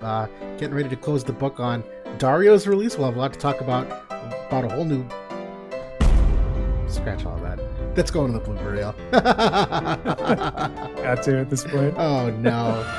getting ready to close the book on Dario's release. We'll have a lot to talk about a whole new... Scratch all that. That's going to the blooper reel. Got to at this point. Oh, no.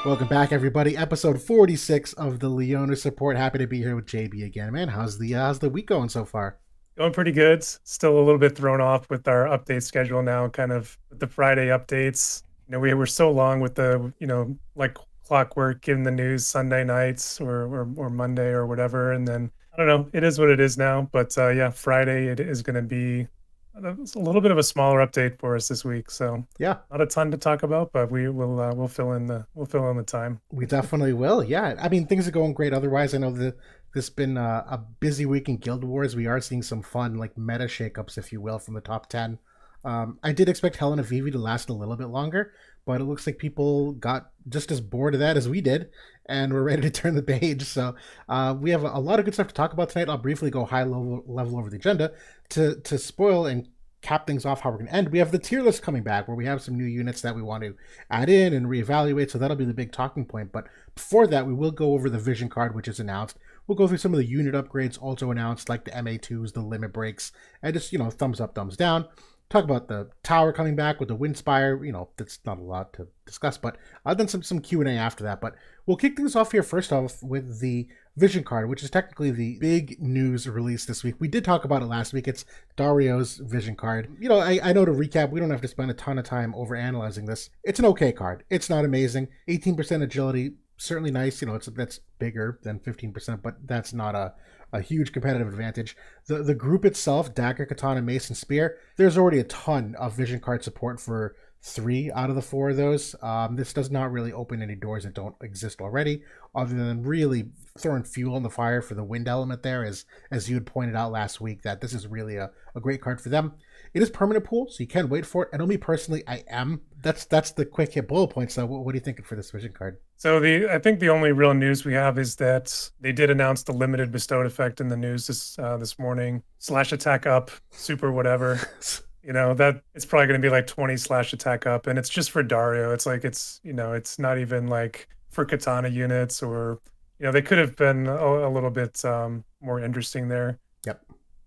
Welcome back, everybody. Episode 46 of the Leonis Report. Happy to be here with JB again, man. How's the week going so far? Going pretty good. Still a little bit thrown off with our update schedule now, kind of with the Friday updates. You know, we were so long with the, like clockwork in the news Sunday nights or Monday or whatever. And then, I don't know, it is what it is now. But yeah, Friday, it is going to be a little bit of a smaller update for us this week. So yeah, not a ton to talk about, but we'll fill in the time. We definitely will. Yeah, I mean, things are going great. Otherwise, I know this has been a busy week in Guild Wars. We are seeing some fun, like, meta shakeups, if you will, from the top 10. I did expect Helena Vivi to last a little bit longer, but it looks like people got just as bored of that as we did, and we're ready to turn the page. So we have a lot of good stuff to talk about tonight. I'll briefly go high level over the agenda to spoil and cap things off how we're going to end. We have the tier list coming back, where we have some new units that we want to add in and reevaluate, so that'll be the big talking point. But before that, we will go over the vision card, which is announced. We'll go through some of the unit upgrades also announced, like the MA2s, the limit breaks, and just, thumbs up, thumbs down. Talk about the tower coming back with the Windspire. That's not a lot to discuss, but then some Q&A after that. But we'll kick things off here first off with the vision card, which is technically the big news release this week. We did talk about it last week. It's Dario's vision card. I know, to recap, we don't have to spend a ton of time over analyzing this. It's an okay card. It's not amazing. 18% agility, certainly nice. That's bigger than 15%, but that's not a huge competitive advantage. The group itself, Dagger, Katana, Mace, and Spear, there's already a ton of vision card support for 3 out of the 4 of those. This does not really open any doors that don't exist already, other than really throwing fuel on the fire for the wind element there, as you had pointed out last week, that this is really a great card for them. It is permanent pool, so you can wait for it. And me personally, I am. That's the quick hit bullet points. So what are you thinking for this vision card? So I think the only real news we have is that they did announce the limited bestowed effect in the news this morning. Slash attack up, super whatever. That it's probably going to be like 20 slash attack up, and it's just for Dario. It's like it's not even like for Katana units, or they could have been a little bit more interesting there. Yep.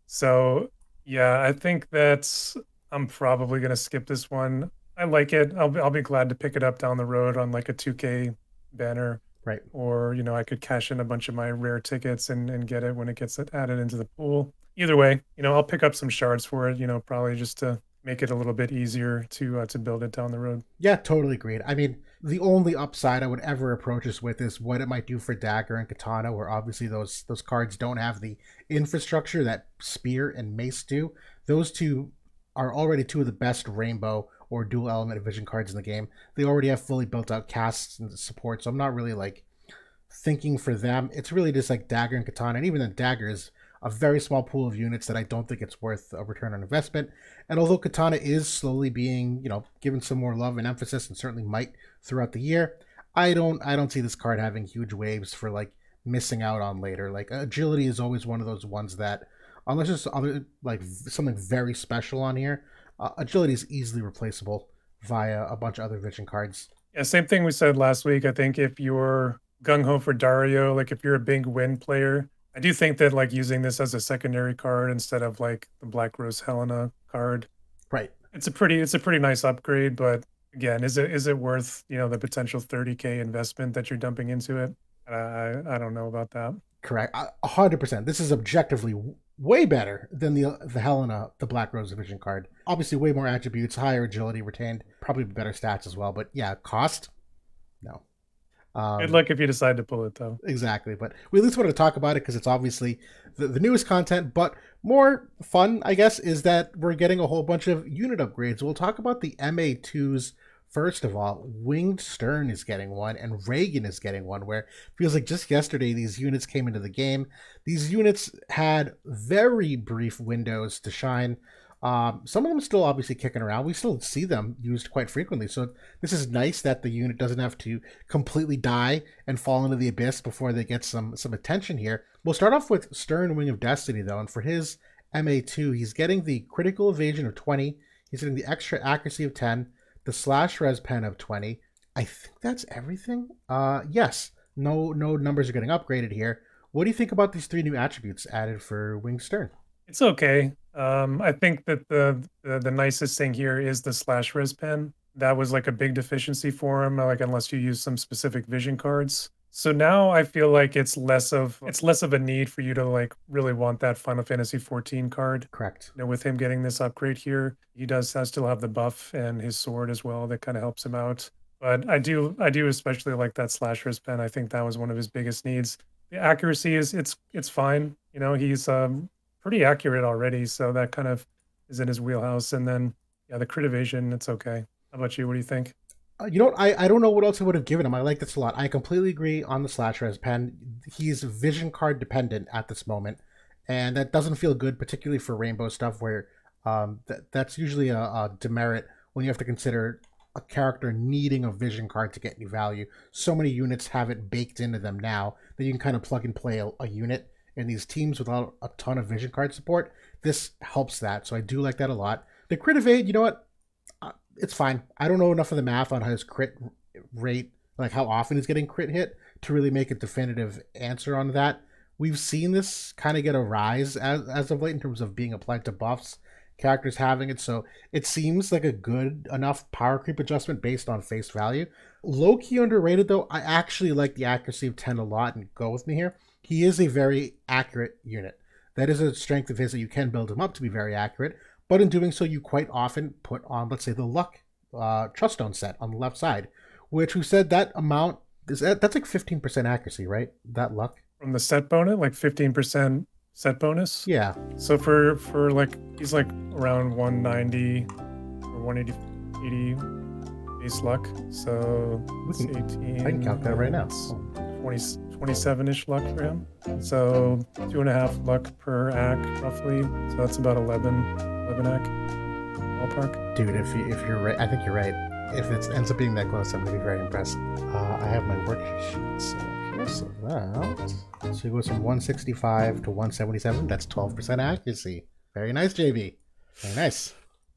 So yeah, I think that I'm probably going to skip this one. I like it. I'll be glad to pick it up down the road on like a 2K banner. Right. Or, I could cash in a bunch of my rare tickets and get it when it gets added into the pool. Either way, I'll pick up some shards for it, probably just to make it a little bit easier to build it down the road. Yeah, totally agreed. I mean, the only upside I would ever approach this with is what it might do for Dagger and Katana, where obviously those cards don't have the infrastructure that Spear and Mace do. Those two are already 2 of the best rainbow or dual element vision cards in the game. They already have fully built out casts and support, so I'm not really like thinking for them. It's really just like Dagger and Katana, and even then Dagger is a very small pool of units that I don't think it's worth a return on investment. And although Katana is slowly being, given some more love and emphasis, and certainly might throughout the year, I don't see this card having huge waves for like missing out on later. Like agility is always one of those ones that, unless there's other like something very special on here, agility is easily replaceable via a bunch of other vision cards. Yeah, same thing we said last week. I think if you're gung-ho for Dario, like if you're a big wind player, I do think that like using this as a secondary card instead of like the Black Rose Helena card, right? It's a pretty nice upgrade, but again, is it worth the potential 30K investment that you're dumping into it? I don't know about that. Correct, 100%. This is objectively way better than the Helena, the Black Rose Vision card. Obviously, way more attributes, higher agility retained, probably better stats as well. But yeah, cost, no. Good luck if you decide to pull it, though. Exactly, but we at least wanted to talk about it because it's obviously the newest content. But more fun, I guess, is that we're getting a whole bunch of unit upgrades. We'll talk about the MA2s first of all. Winged Sterne is getting one, and Raegen is getting one, where it feels like just yesterday these units came into the game. These units had very brief windows to shine. Some of them still obviously kicking around. We still see them used quite frequently. So this is nice that the unit doesn't have to completely die and fall into the abyss before they get some attention here. We'll start off with Sterne Wing of Destiny, though, and for his MA2, he's getting the critical evasion of 20. He's getting the extra accuracy of 10, the slash res pen of 20. I think that's everything. Yes, no numbers are getting upgraded here. What do you think about these 3 new attributes added for Wing Stern? It's okay. I think that the nicest thing here is the slash res pen. That was like a big deficiency for him, like unless you use some specific vision cards. So now I feel like it's less of a need for you to like really want that Final Fantasy 14 card. Correct. You know, with him getting this upgrade here, he does still have the buff and his sword as well that kind of helps him out. But I do especially like that slash res pen. I think that was one of his biggest needs. The accuracy is it's fine. You know, he's pretty accurate already, so that kind of is in his wheelhouse. And then yeah, the crit evasion, it's okay. How about you? What do you think? You know what? I don't know what else I would have given him. I like this a lot. I completely agree on the slash res pen. He's vision card dependent at this moment, and that doesn't feel good, particularly for rainbow stuff where that's usually a demerit when you have to consider a character needing a vision card to get any value. So many units have it baked into them now that you can kind of plug and play a unit in these teams without a ton of vision card support. This helps that, so I do like that a lot. The crit evade, you know what? It's fine. I don't know enough of the math on his crit rate, like how often he's getting crit hit, to really make a definitive answer on that. We've seen this kind of get a rise as of late in terms of being applied to buffs, characters having it, so it seems like a good enough power creep adjustment based on face value. Low-key underrated, though. I actually like the accuracy of 10 a lot, and go with me here. He is a very accurate unit. That is a strength of his that you can build him up to be very accurate, but in doing so, you quite often put on, let's say, the luck trust stone set on the left side, which we said that amount that's like 15% accuracy, right? That luck from the set bonus, like 15% set bonus. Yeah. So for like he's like around 190 or 180 base luck. So it's 18. I can count that right now. 27-ish luck for him. So 2.5 luck per act roughly. So that's about 11 act ballpark. Dude, if you're right, I think you're right. If it ends up being that close, I'm gonna be very impressed. I have my worksheet, so here's that. So it goes from 165 to 177. That's 12% accuracy. Very nice, JB. Very nice.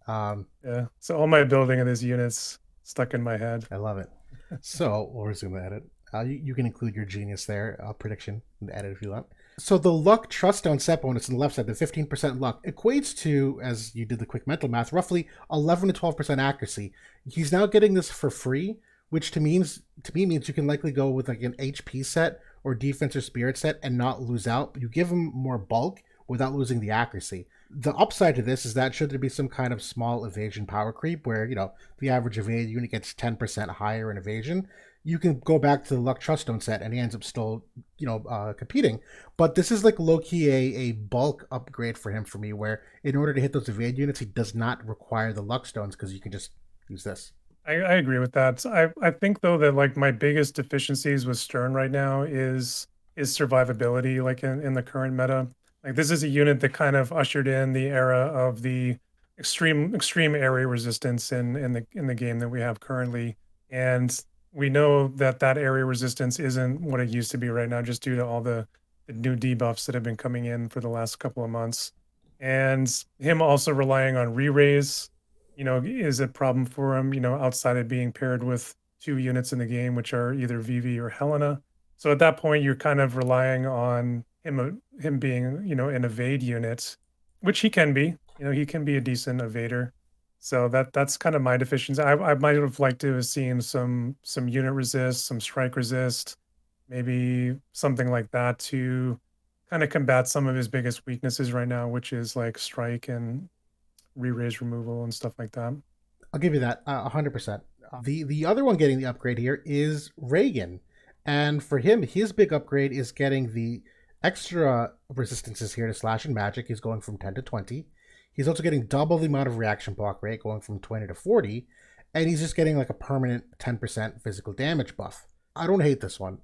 Yeah. So all my building of these units stuck in my head. I love it. So we'll resume the edit. You can include your genius there, prediction in the edit if you want. So the luck trust stone set bonus on the left side, the 15% luck, equates to, as you did the quick mental math, roughly 11 to 12% accuracy. He's now getting this for free, which to me means you can likely go with like an HP set or defense or spirit set and not lose out. But you give him more bulk without losing the accuracy. The upside to this is that should there be some kind of small evasion power creep where, you know, the average evade unit gets 10% higher in evasion, you can go back to the luck trust stone set and he ends up still, you know, competing. But this is like low-key a bulk upgrade for him for me, where in order to hit those evade units, he does not require the luck stones because you can just use this. I agree with that. I think though that like my biggest deficiencies with Stern right now is survivability, like in the current meta. Like this is a unit that kind of ushered in the era of the extreme area resistance in the game that we have currently. And we know that area resistance isn't what it used to be right now, just due to all the new debuffs that have been coming in for the last couple of months. And him also relying on re-raise, you know, is a problem for him, you know, outside of being paired with 2 units in the game, which are either Vivi or Helena. So at that point, you're kind of relying on him being, you know, an evade unit, which he can be. You know, he can be a decent evader. So that's kind of my deficiency. I might have liked to have seen some unit resist, some strike resist, maybe something like that to kind of combat some of his biggest weaknesses right now, which is like strike and re-raise removal and stuff like that. I'll give you that 100%. The other one getting the upgrade here is Raegen, and for him, his big upgrade is getting the extra resistances here to slash and magic. He's going from 10 to 20. He's also getting double the amount of reaction block rate, going from 20 to 40, and he's just getting like a permanent 10% physical damage buff. I don't hate this one.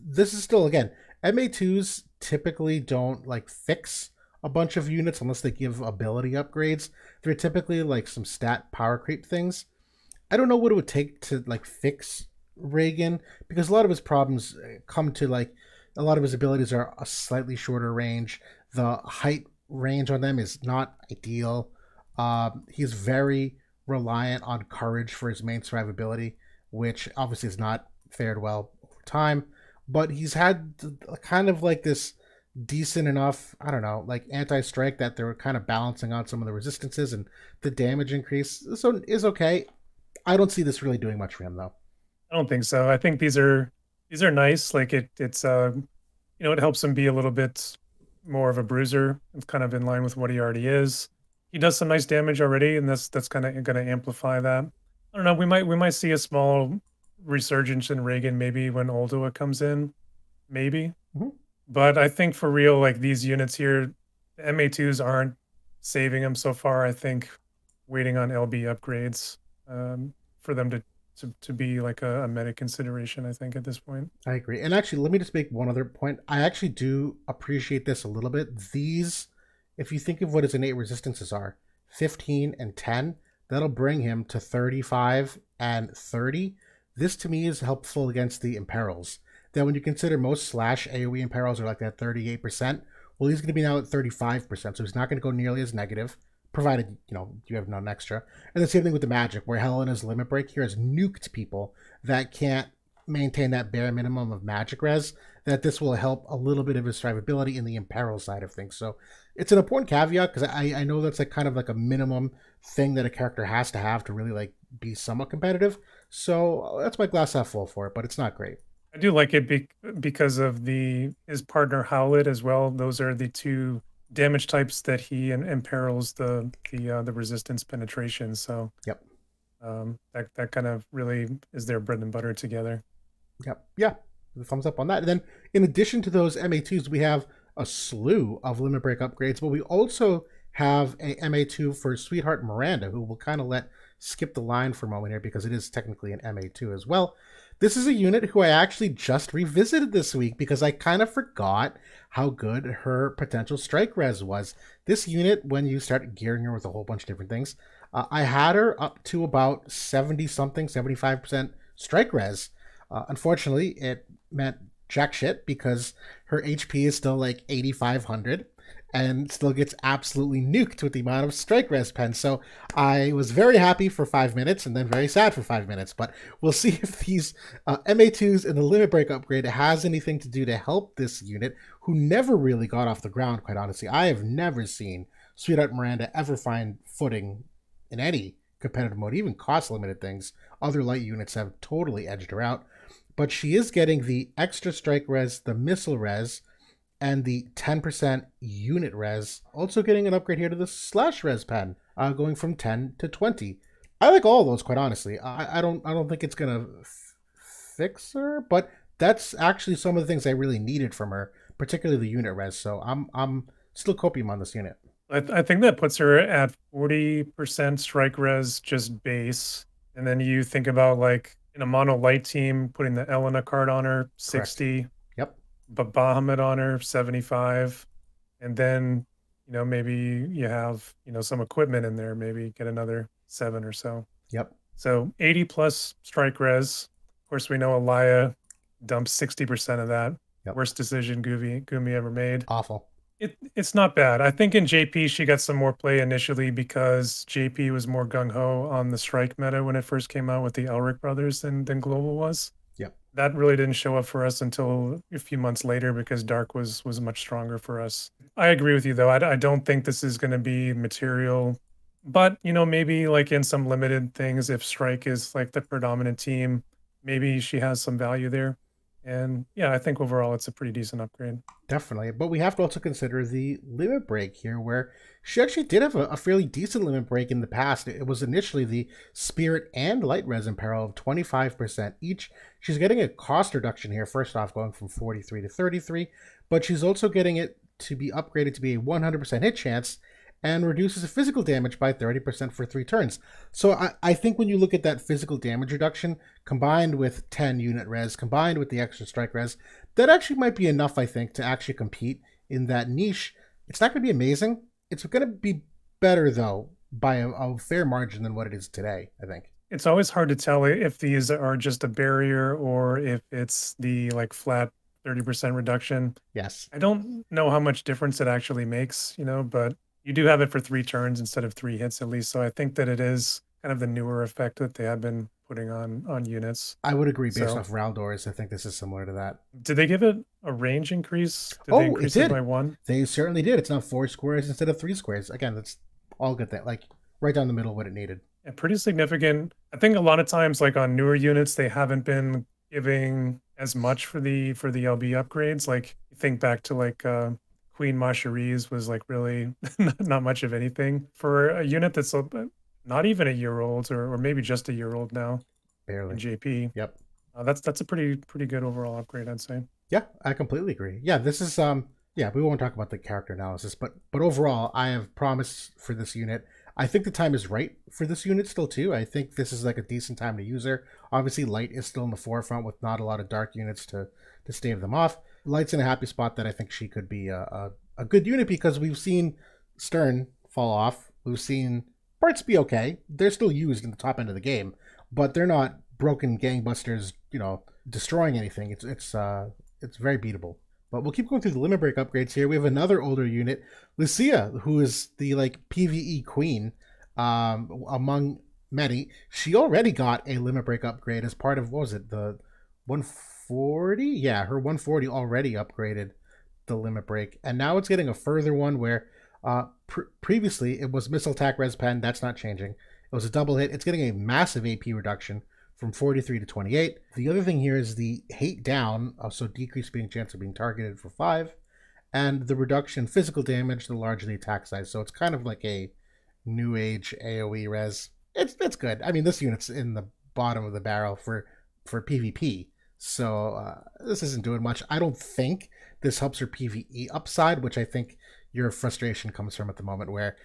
This is still, again, MA2s typically don't like fix a bunch of units unless they give ability upgrades. They're typically like some stat power creep things. I don't know what it would take to like fix Raegen, because a lot of his problems come to like a lot of his abilities are a slightly shorter range. The height range on them is not ideal. He's very reliant on courage for his main survivability, which obviously has not fared well over time. But he's had kind of like this decent enough, I don't know, like anti-strike that they're kind of balancing out some of the resistances, and the damage increase so is okay. I don't see this really doing much for him though. I don't think so. I think these are nice. Like it's it helps him be a little bit more of a bruiser. It's kind of in line with what he already is. He does some nice damage already, and that's kind of going to amplify that. I don't know. We might see a small resurgence in Raegen maybe when Ildyra comes in, maybe. Mm-hmm. But I think for real, like these units here, the MA2s aren't saving him so far. I think waiting on LB upgrades for them to be like a meta consideration, I think, at this point. I agree. And actually, let me just make one other point. I actually do appreciate this a little bit. These, if you think of what his innate resistances are, 15 and 10, that'll bring him to 35 and 30. This to me is helpful against the imperils. That when you consider most slash AoE imperils are like that 38%, well, he's going to be now at 35%, so he's not going to go nearly as negative, provided, you have none extra. And the same thing with the magic, where Helena's limit break here has nuked people that can't maintain that bare minimum of magic res, that this will help a little bit of his survivability in the imperil side of things. So it's an important caveat, because I know that's like kind of like a minimum thing that a character has to have to really like be somewhat competitive. So that's my glass half full for it, but it's not great. I do like it because of his partner Howlet as well. Those are the two damage types that he imperils the resistance penetration. So Yep. That kind of really is their bread and butter together. Yep. Yeah. The thumbs up on that. And then in addition to those MA2s, we have a slew of limit break upgrades, but we also have a MA2 for Swthrt Miranda, who we'll kind of let skip the line for a moment here because it is technically an MA2 as well. This is a unit who I actually just revisited this week because I kind of forgot how good her potential strike res was. This unit, when you start gearing her with a whole bunch of different things, I had her up to about 70 something, 75% strike res. Unfortunately, it meant jack shit because her HP is still like 8,500 and still gets absolutely nuked with the amount of strike res pen. So I was very happy for 5 minutes and then very sad for 5 minutes. But we'll see if these MA2s and the limit break upgrade has anything to do to help this unit, who never really got off the ground, quite honestly. I have never seen Swthrt Miranda ever find footing in any competitive mode, even cost limited things. Other light units have totally edged her out. But she is getting the extra strike res, the missile res, and the 10% unit res. Also getting an upgrade here to the slash res pen, going from 10 to 20. I like all of those, quite honestly. I don't think it's gonna fix her, but that's actually some of the things I really needed from her, particularly the unit res. So I'm still copium on this unit. I think that puts her at 40% strike res just base, and then you think about like in a mono light team putting the Elena card on her 60. Correct. Yep. But Bahamut on her 75, and then maybe you have some equipment in there, maybe get another 7 or so. Yep. So 80 plus strike res. Of course, we know Alaya dumped 60% of that. Yep. Worst decision Gumi ever made. Awful. It's not bad. I think in JP she got some more play initially because JP was more gung-ho on the strike meta when it first came out with the Elric brothers than Global was. Yep. That really didn't show up for us until a few months later because Dark was much stronger for us. I agree with you though. I don't think this is going to be material, but maybe like in some limited things, if Strike is like the predominant team, maybe she has some value there. And yeah, I think overall it's a pretty decent upgrade. Definitely. But we have to also consider the limit break here, where she actually did have a fairly decent limit break in the past. It was initially the Spirit and Light Res in peril of 25% each. She's getting a cost reduction here, first off, going from 43 to 33, but she's also getting it to be upgraded to be a 100% hit chance and reduces the physical damage by 30% for 3 turns. So I think when you look at that physical damage reduction, combined with 10 unit res, combined with the extra strike res, that actually might be enough, I think, to actually compete in that niche. It's not going to be amazing. It's going to be better though by a fair margin than what it is today, I think. It's always hard to tell if these are just a barrier or if it's the like flat 30% reduction. Yes. I don't know how much difference it actually makes, but you do have it for 3 turns instead of 3 hits at least. So I think that it is kind of the newer effect that they have been putting on units. I would agree based So off Raldor's. I think this is similar to that. did they give it a range increase? Did they Oh, it increase it did. by 1? They certainly did. It's now 4 squares instead of 3 squares. Again, that's all good. That like right down the middle what it needed. Yeah, pretty significant. I think a lot of times, like on newer units, they haven't been giving as much for the LB upgrades. Like you think back to like Queen Macheries was like really not much of anything for a unit that's not even a year old or maybe just a year old now in Barely. JP. Yep. That's a pretty good overall upgrade, I'd say. Yeah, I completely agree. Yeah, this is yeah, we won't talk about the character analysis, but overall, I have promise for this unit. I think the time is right for this unit still too. I think this is like a decent time to use her. Obviously, light is still in the forefront with not a lot of dark units to stave them off. Light's in a happy spot that I think she could be a good unit because we've seen Stern fall off. We've seen Barts be okay. They're still used in the top end of the game, but they're not broken gangbusters, destroying anything. It's very beatable. But we'll keep going through the limit break upgrades here. We have another older unit, Lucia, who is the like PvE queen among many. She already got a limit break upgrade as part of what was it, the 140? Yeah, her 140 already upgraded the limit break, and now it's getting a further one where previously it was missile attack res pen. That's not changing. It was a double hit. It's getting a massive AP reduction from 43 to 28. The other thing here is the hate down, so decreased being chance of being targeted for 5, and the reduction in physical damage to large the attack size. So it's kind of like a new age AoE res. It's good. I mean, this unit's in the bottom of the barrel for PvP, so this isn't doing much. I don't think this helps her PvE upside, which I think your frustration comes from at the moment, where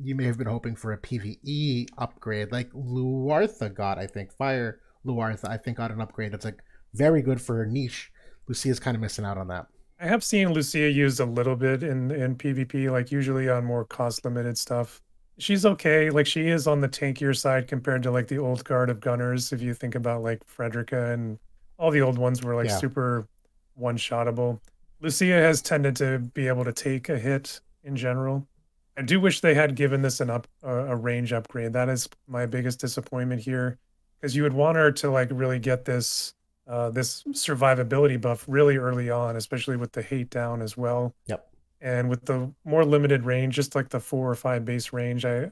you may have been hoping for a PvE upgrade like Luartha got, I think. Fire Luartha, I think, got an upgrade that's like very good for her niche. Lucia's kind of missing out on that. I have seen Lucia used a little bit in PvP, like usually on more cost limited stuff. She's okay. Like she is on the tankier side compared to like the old guard of gunners. If you think about like Frederica and all the old ones were like Yeah. super one-shottable. Lucia has tended to be able to take a hit in general. I do wish they had given this a range upgrade. That is my biggest disappointment here, because you would want her to like really get this this survivability buff really early on, especially with the hate down as well. Yep. And with the more limited range, just like the 4 or 5 base range, I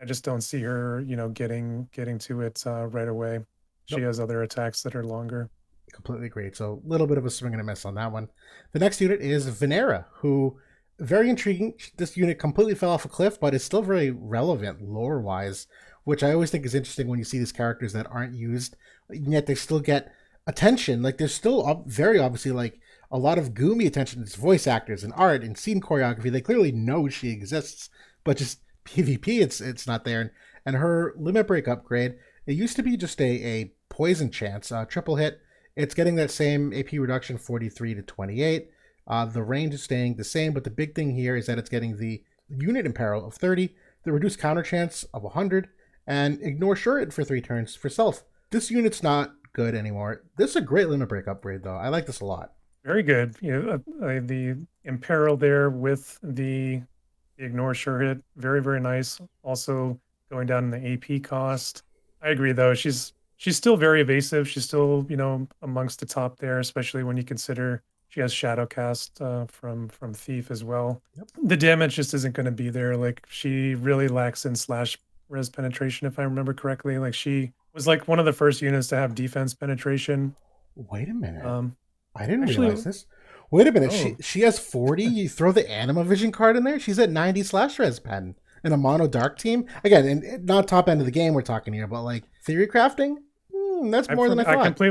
just don't see her, getting to it right away. She Nope. has other attacks that are longer. Completely agreed. So a little bit of a swing and a miss on that one. The next unit is Vinera, who very intriguing. This unit completely fell off a cliff, but is still very relevant lore wise, which I always think is interesting when you see these characters that aren't used, yet they still get attention. Like there's still very obviously like a lot of goomy attention to voice actors and art and scene choreography. They clearly know she exists, but just PvP, it's not there. And her limit break upgrade, it used to be just a poison chance, triple hit. It's getting that same AP reduction, 43 to 28. The range is staying the same, but the big thing here is that it's getting the unit in peril of 30, the reduced counter chance of 100, and ignore sure it for 3 turns for self. This unit's not good anymore. This is a great limit break upgrade, though. I like this a lot. Very good. The imperil there with the ignore sure hit, very very nice. Also going down in the AP cost. I agree though. She's still very evasive. She's still amongst the top there, especially when you consider she has shadow cast from Thief as well. Yep. The damage just isn't going to be there. Like she really lacks in slash res penetration, if I remember correctly. Like she was like one of the first units to have defense penetration. Wait a minute. Um, I didn't actually, realize this. Wait a minute. oh, She has 40. You throw the Anima Vision card in there. She's at 90 slash res pen in a mono dark team. Again, and not top end of the game we're talking here, but like theory crafting. That's more than I thought.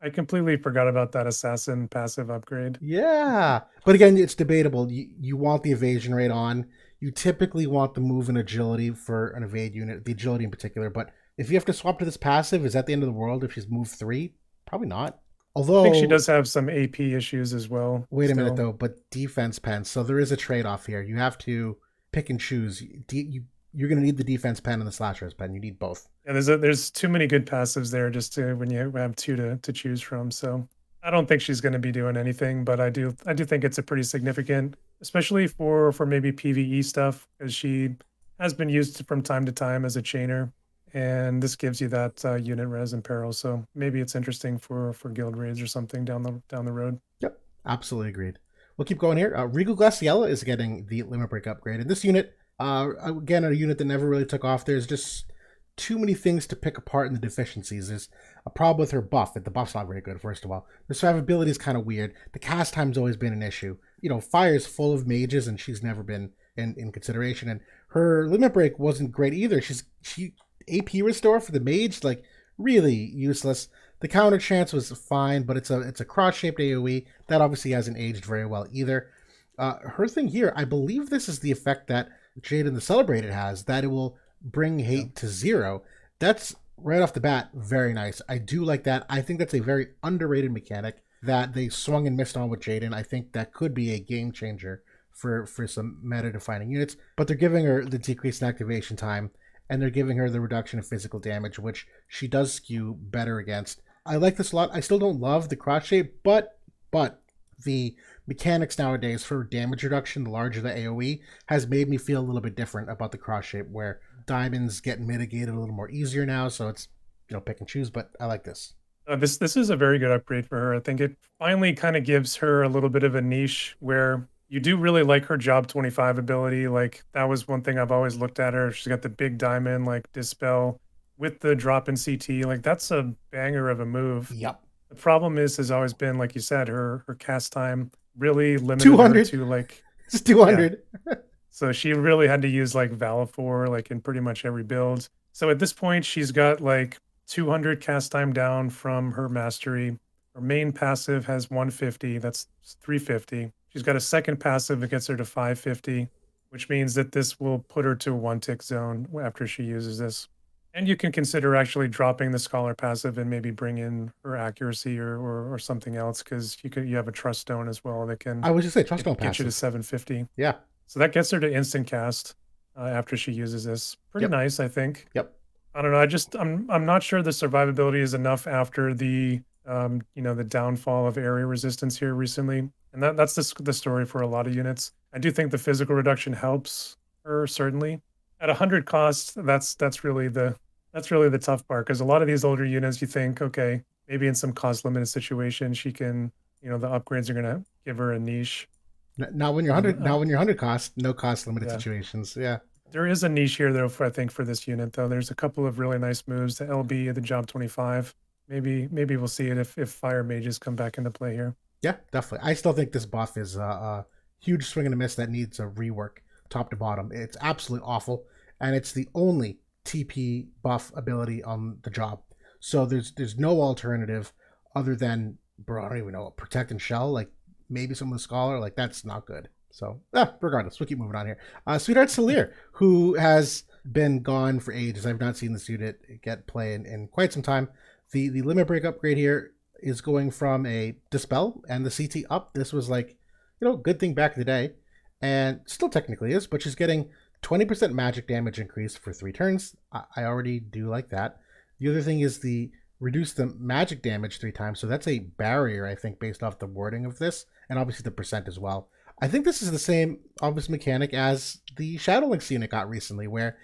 I completely forgot about that assassin passive upgrade. Yeah, but again, it's debatable. You want the evasion rate on. You typically want the move and agility for an evade unit, the agility in particular. But if you have to swap to this passive, is that the end of the world if she's move 3? Probably not. I think she Although, does have some AP issues as well. wait a minute Still, though, but defense pen. So there is a trade off here. You have to pick and choose. You're going to need the defense pen and the slashers pen. You need both. yeah, there's too many good passives there just to when you have two to choose from. So I don't think she's going to be doing anything, but I do think it's a pretty significant, especially for maybe PVE stuff, because she has been used from time to time as a chainer, and this gives you that unit res and peril. So maybe it's interesting for guild raids or something down the road. Yep, absolutely agreed. We'll keep going here. Regal Glaciella is getting the limit break upgrade. And this unit, again, a unit that never really took off. There's just too many things to pick apart in the deficiencies. There's a problem with her buff. The buff's not very good, first of all. The survivability is kind of weird. The cast time's always been an issue. You know, Fire's full of mages, and she's never been in consideration. And her limit break wasn't great either. She AP restore for the mage, like, really useless. The counter chance was fine, but it's a cross-shaped AoE. That obviously hasn't aged very well either. Her thing here, I believe this is the effect that Jade and the Celebrated has, that it will bring hate to 0. That's right off the bat very nice. I do like that. I think that's a very underrated mechanic that they swung and missed on with Jaden. I think that could be a game changer for some meta defining units, but they're giving her the decrease in activation time, and they're giving her the reduction of physical damage, which she does skew better against. I like this a lot. I still don't love the cross shape, but the mechanics nowadays for damage reduction, the larger the AoE, has made me feel a little bit different about the cross shape, where diamonds get mitigated a little more easier now. So it's, pick and choose, but I like this. This is a very good upgrade for her. I think it finally kind of gives her a little bit of a niche where you do really like her job 25 ability. Like that was one thing I've always looked at her. She's got the big diamond, like dispel with the drop in CT. Like that's a banger of a move. Yep. The problem has always been, like you said, her cast time really limited 200. her to like It's 200. Yeah. So she really had to use like Valifor like in pretty much every build. So at this point, she's got like 200 cast time down from her mastery. Her main passive has 150. That's 350. She's got a second passive that gets her to 550, which means that this will put her to a 1-tick zone after she uses this. And you can consider actually dropping the scholar passive and maybe bring in her accuracy or something else, because you have a trust stone as well that can I was just say trust stone get you to passive. 750. Yeah. So that gets her to instant cast after she uses this. Pretty Yep. nice, I think. Yep. I don't know. I'm not sure the survivability is enough after the the downfall of area resistance here recently, and that's the story for a lot of units. I do think the physical reduction helps her certainly. At 100 cost, that's really the tough part, because a lot of these older units, you think, okay, maybe in some cost limited situation she can, the upgrades are gonna give her a niche. Not when you're 100. Not when you're 100 cost. No cost limited situations. Yeah. There is a niche here, though, I think, for this unit, though. There's a couple of really nice moves. The LB, the Job 25. Maybe we'll see it if Fire Mages come back into play here. Yeah, definitely. I still think this buff is a huge swing and a miss that needs a rework top to bottom. It's absolutely awful, and it's the only TP buff ability on the job. So there's no alternative other than, bro, I don't even know, Protect and Shell. Like maybe some of the Scholar. Like that's not good. So regardless, we'll keep moving on here. Swthrt Salire, who has been gone for ages. I've not seen this unit get play in quite some time. The limit break upgrade here is going from a dispel and the CT up. This was like, good thing back in the day, and still technically is, but she's getting 20% magic damage increase for 3 turns. I already do like that. The other thing is the reduce the magic damage 3 times. So that's a barrier, I think, based off the wording of this, and obviously the percent as well. I think this is the same obvious mechanic as the Shadowlynx unit got recently, where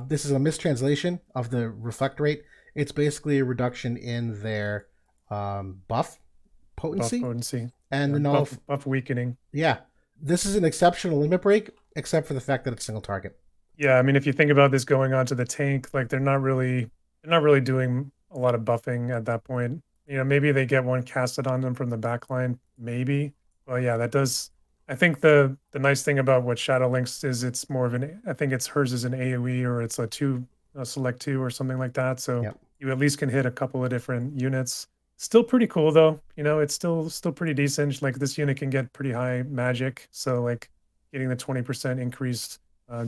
this is a mistranslation of the reflect rate. It's basically a reduction in their buff potency. And the buff weakening. Yeah. This is an exceptional limit break, except for the fact that it's single target. Yeah, I mean, if you think about this going on to the tank, like they're not really doing a lot of buffing at that point. Maybe they get one casted on them from the backline, maybe. Well, yeah, that does. I think the nice thing about what Shadowlynx is, it's more of I think hers is an AoE, or it's a select 2 or something like that. So you at least can hit a couple of different units. Still pretty cool though. It's still pretty decent. Like this unit can get pretty high magic. So like getting the 20% increased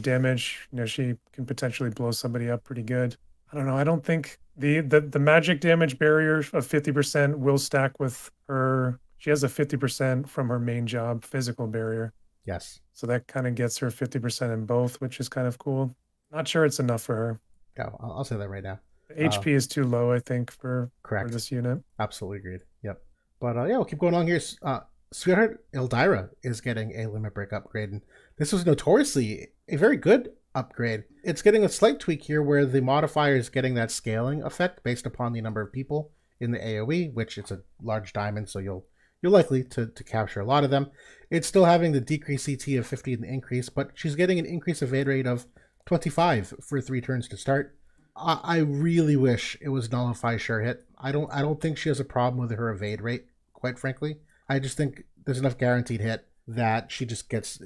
damage, she can potentially blow somebody up pretty good. I don't know. I don't think The magic damage barrier of 50% will stack with her. She has a 50% from her main job physical barrier. Yes. So that kind of gets her 50% in both, which is kind of cool. Not sure it's enough for her. Yeah, I'll say that right now. The HP is too low, I think, for Correct. this unit. Absolutely agreed. Yep. But yeah, we'll keep going along here. Swthrt Ildyra is getting a limit break upgrade, and this was notoriously a very good upgrade. It's getting a slight tweak here where the modifier is getting that scaling effect based upon the number of people in the AoE, which it's a large diamond, so you're likely to capture a lot of them. It's still having the decrease CT of 50 and the increase, but she's getting an increase evade rate of 25 for 3 turns to start. I really wish it was nullify sure hit. I don't think she has a problem with her evade rate, quite frankly. I just think there's enough guaranteed hit that she just gets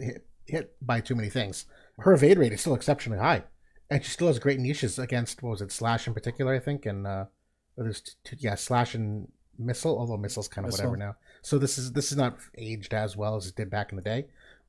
hit by too many things. Her evade rate is still exceptionally high, and she still has great niches against, what was it, slash in particular, I think, and there's slash and missile, although missile's kind of whatever now. So this is not aged as well as it did back in the day,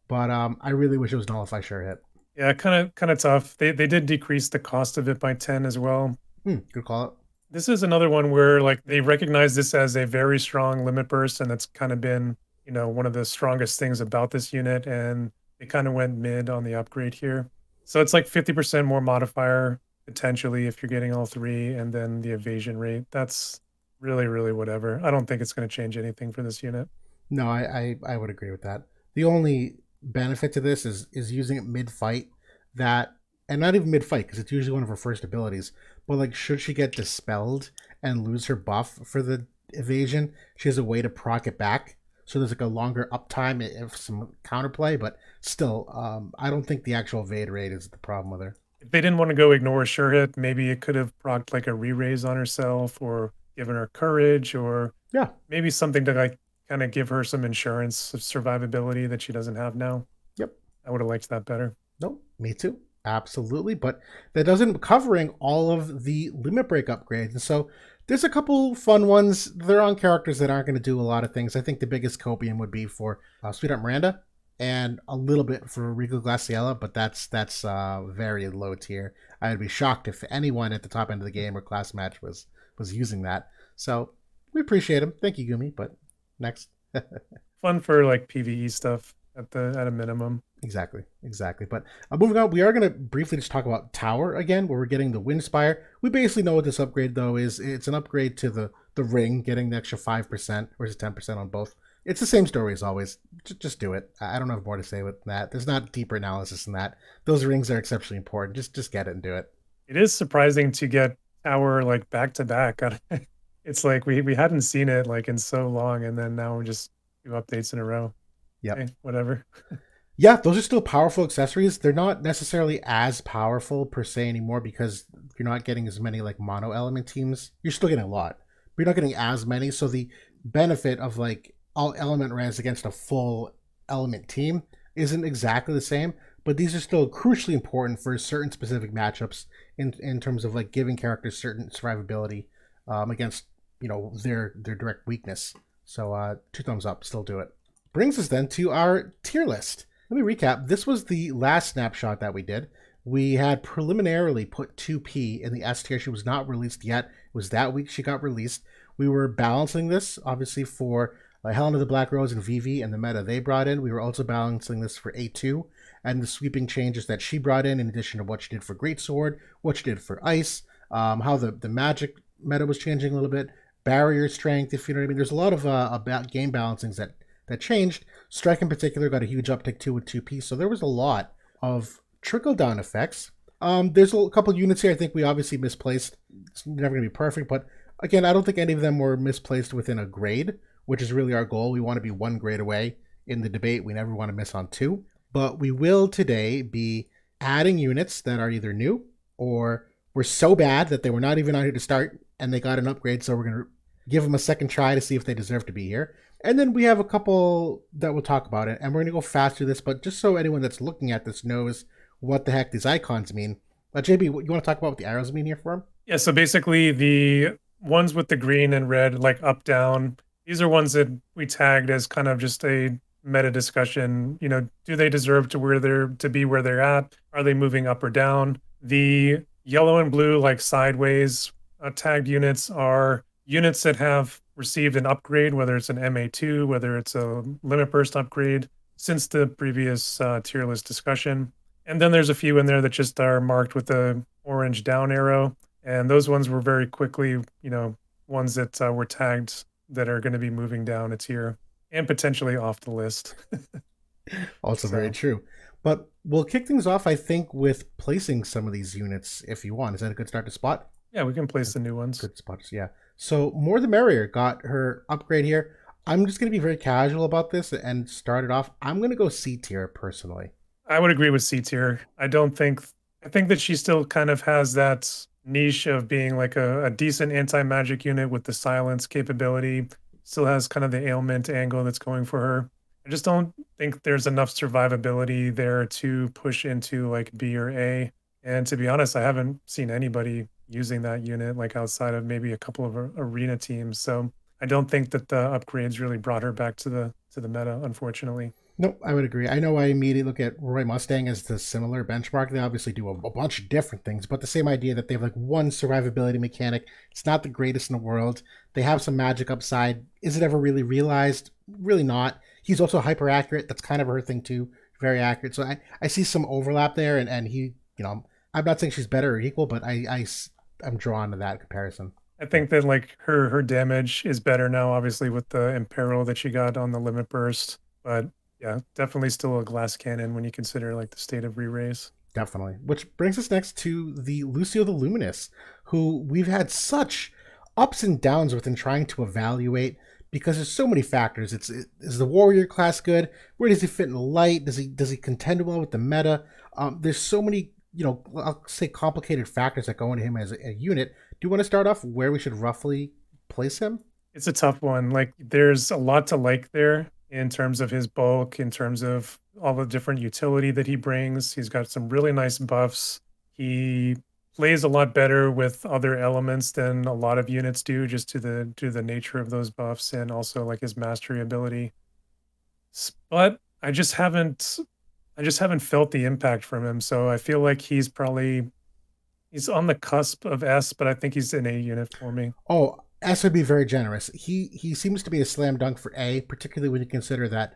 but I really wish it was nullify sure hit. Yeah, kind of tough. They did decrease the cost of it by 10 as well. Good call out. This is another one where like they recognize this as a very strong limit burst, and that's kind of been, one of the strongest things about this unit, and they kind of went mid on the upgrade here. So it's like 50% more modifier potentially if you're getting all three, and then the evasion rate. That's really, really whatever. I don't think it's going to change anything for this unit. No, I would agree with that. The only benefit to this is using it mid fight, that, and not even mid fight because it's usually one of her first abilities. But like, should she get dispelled and lose her buff for the evasion, she has a way to proc it back. So there's like a longer uptime if some counterplay, but still, I don't think the actual evade rate is the problem with her. If they didn't want to go ignore a sure hit, maybe it could have procced like a re-raise on herself, or given her courage, or Yeah, maybe something to like kind of give her some insurance of survivability that she doesn't have now. yep. I would have liked that better. No, me too. Absolutely. But that doesn't covering all of the limit break upgrades. And so there's a couple fun ones. They're on characters that aren't going to do a lot of things. I think the biggest copium would be for Swthrt Miranda and a little bit for Rico Glaciella, but that's very low tier. I would be shocked if anyone at the top end of the game or class match was using that. So we appreciate him. Thank you, Gumi. But next. Fun for like PvE stuff at a minimum. Exactly. But moving on, we are going to briefly just talk about Tower again, where we're getting the Windspire. We basically know what this upgrade, though, is. It's an upgrade to the ring, getting the extra 5% versus 10% on both. It's the same story as always. Just do it. I don't have more to say with that. There's not deeper analysis than that. Those rings are exceptionally important. Just get it and do it. It is surprising to get Tower like back to back. It's like we hadn't seen it like in so long, and then now we're just 2 updates in a row. Yeah, okay, whatever. Yeah, those are still powerful accessories. They're not necessarily as powerful per se anymore because you're not getting as many like mono element teams. You're still getting a lot, but you're not getting as many. So the benefit of like all element res against a full element team isn't exactly the same. But these are still crucially important for certain specific matchups in terms of like giving characters certain survivability against their direct weakness. So 2 thumbs up. Still do it. Brings us then to our tier list. Let me recap. This was the last snapshot that we did. We had preliminarily put 2P in the S tier. She was not released yet. It was that week she got released. We were balancing this, obviously, for Helen of the Black Rose and Vivi and the meta they brought in. We were also balancing this for A2 and the sweeping changes that she brought in addition to what she did for Greatsword, what she did for Ice, how the magic meta was changing a little bit, barrier strength, if you know what I mean. There's a lot of about game balancings that changed. Strike in particular got a huge uptick too with 2P, so there was a lot of trickle-down effects. There's a couple units here I think we obviously misplaced. It's never going to be perfect, but again, I don't think any of them were misplaced within a grade, which is really our goal. We want to be 1 grade away in the debate. We never want to miss on 2. But we will today be adding units that are either new or were so bad that they were not even on here to start and they got an upgrade, so we're going to give them a second try to see if they deserve to be here. And then we have a couple that we'll talk about it, and we're going to go fast through this, but just so anyone that's looking at this knows what the heck these icons mean. JB, you want to talk about what the arrows mean here for them? Yeah, so basically the ones with the green and red, like up, down, these are ones that we tagged as kind of just a meta discussion. Do they deserve to be where they're at? Are they moving up or down? The yellow and blue, like sideways, tagged units are units that have received an upgrade, whether it's an MA2, whether it's a limit burst upgrade since the previous tier list discussion. And then there's a few in there that just are marked with the orange down arrow. And those ones were very quickly, ones that were tagged that are going to be moving down a tier and potentially off the list. Also very So true. But we'll kick things off, I think, with placing some of these units if you want. Is that a good start to spot? yeah, we can place the new ones. Good spots, yeah. So more the merrier. Got her upgrade here. I'm just going to be very casual about this and start it off. I'm going to go C tier personally. I would agree with C tier. I think that she still kind of has that niche of being like a decent anti-magic unit with the silence capability. Still has kind of the ailment angle that's going for her. I just don't think there's enough survivability there to push into like B or A. And to be honest, I haven't seen anybody using that unit like outside of maybe a couple of arena teams. So I don't think that the upgrades really brought her back to the meta, unfortunately. Nope, I would agree. I know I immediately look at Roy Mustang as the similar benchmark. They obviously do a bunch of different things, but the same idea that they have like one survivability mechanic. It's not the greatest in the world. They have some magic upside. Is it ever really realized? Really not. He's also hyper accurate. That's kind of her thing too. Very accurate. So I see some overlap there, and he, I'm not saying she's better or equal, but I'm drawn to that comparison. I think that like her damage is better now, obviously with the imperil that she got on the limit burst. But yeah, definitely still a glass cannon when you consider like the state of re-raise. Definitely. Which brings us next to the Lucio the Luminous, who we've had such ups and downs with in trying to evaluate because there's so many factors. Is the warrior class good? Where does he fit in light? Does he contend well with the meta? There's so many, I'll say complicated factors that go into him as a unit. Do you want to start off where we should roughly place him? It's a tough one. Like there's a lot to like there in terms of his bulk, in terms of all the different utility that he brings. He's got some really nice buffs. He plays a lot better with other elements than a lot of units do, just to the nature of those buffs and also like his mastery ability. But I just haven't felt the impact from him. So I feel like he's on the cusp of S, but I think he's an A unit for me. Oh, S would be very generous. He seems to be a slam dunk for A, particularly when you consider that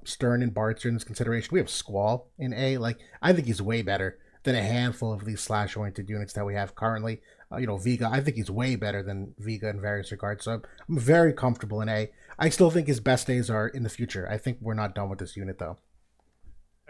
Stern and Bart's are in this consideration. We have Squall in A. Like I think he's way better than a handful of these slash oriented units that we have currently. Vega. I think he's way better than Vega in various regards. So I'm very comfortable in A. I still think his best days are in the future. I think we're not done with this unit though.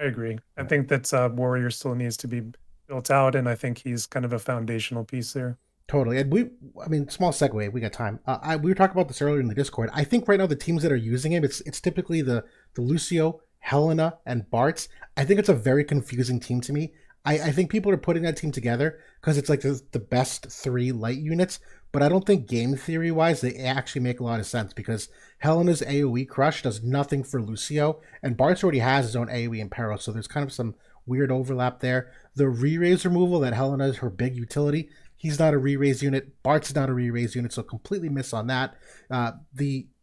I agree. I think that Warrior still needs to be built out, and I think he's kind of a foundational piece there. Totally. And small segue. We got time. We were talking about this earlier in the Discord. I think right now the teams that are using him, it's typically the Lucio, Helena, and Bart's. I think it's a very confusing team to me. I think people are putting that team together because it's like the best three light units, but I don't think game theory wise they actually make a lot of sense because Helena's AoE crush does nothing for Lucio, and Bart's already has his own AoE in peril, so there's kind of some weird overlap there. The re-raise removal that Helena is her big utility. He's not a re-raise unit. Bart's not a re-raise unit, so completely miss on that.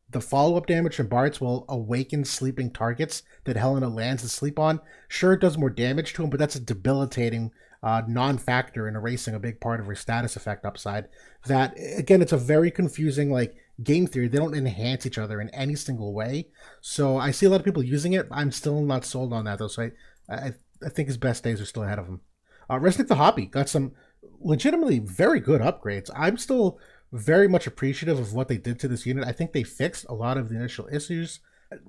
The follow-up damage from Bart's will awaken sleeping targets that Helena lands asleep on. Sure, it does more damage to him, but that's a debilitating non-factor in erasing a big part of her status effect upside. That, again, it's a very confusing, game theory. They don't enhance each other in any single way. So I see a lot of people using it. I'm still not sold on that, though, so I think his best days are still ahead of him. Resnick the Hoppy got some legitimately very good upgrades. I'm still very much appreciative of what they did to this unit. I think they fixed a lot of the initial issues.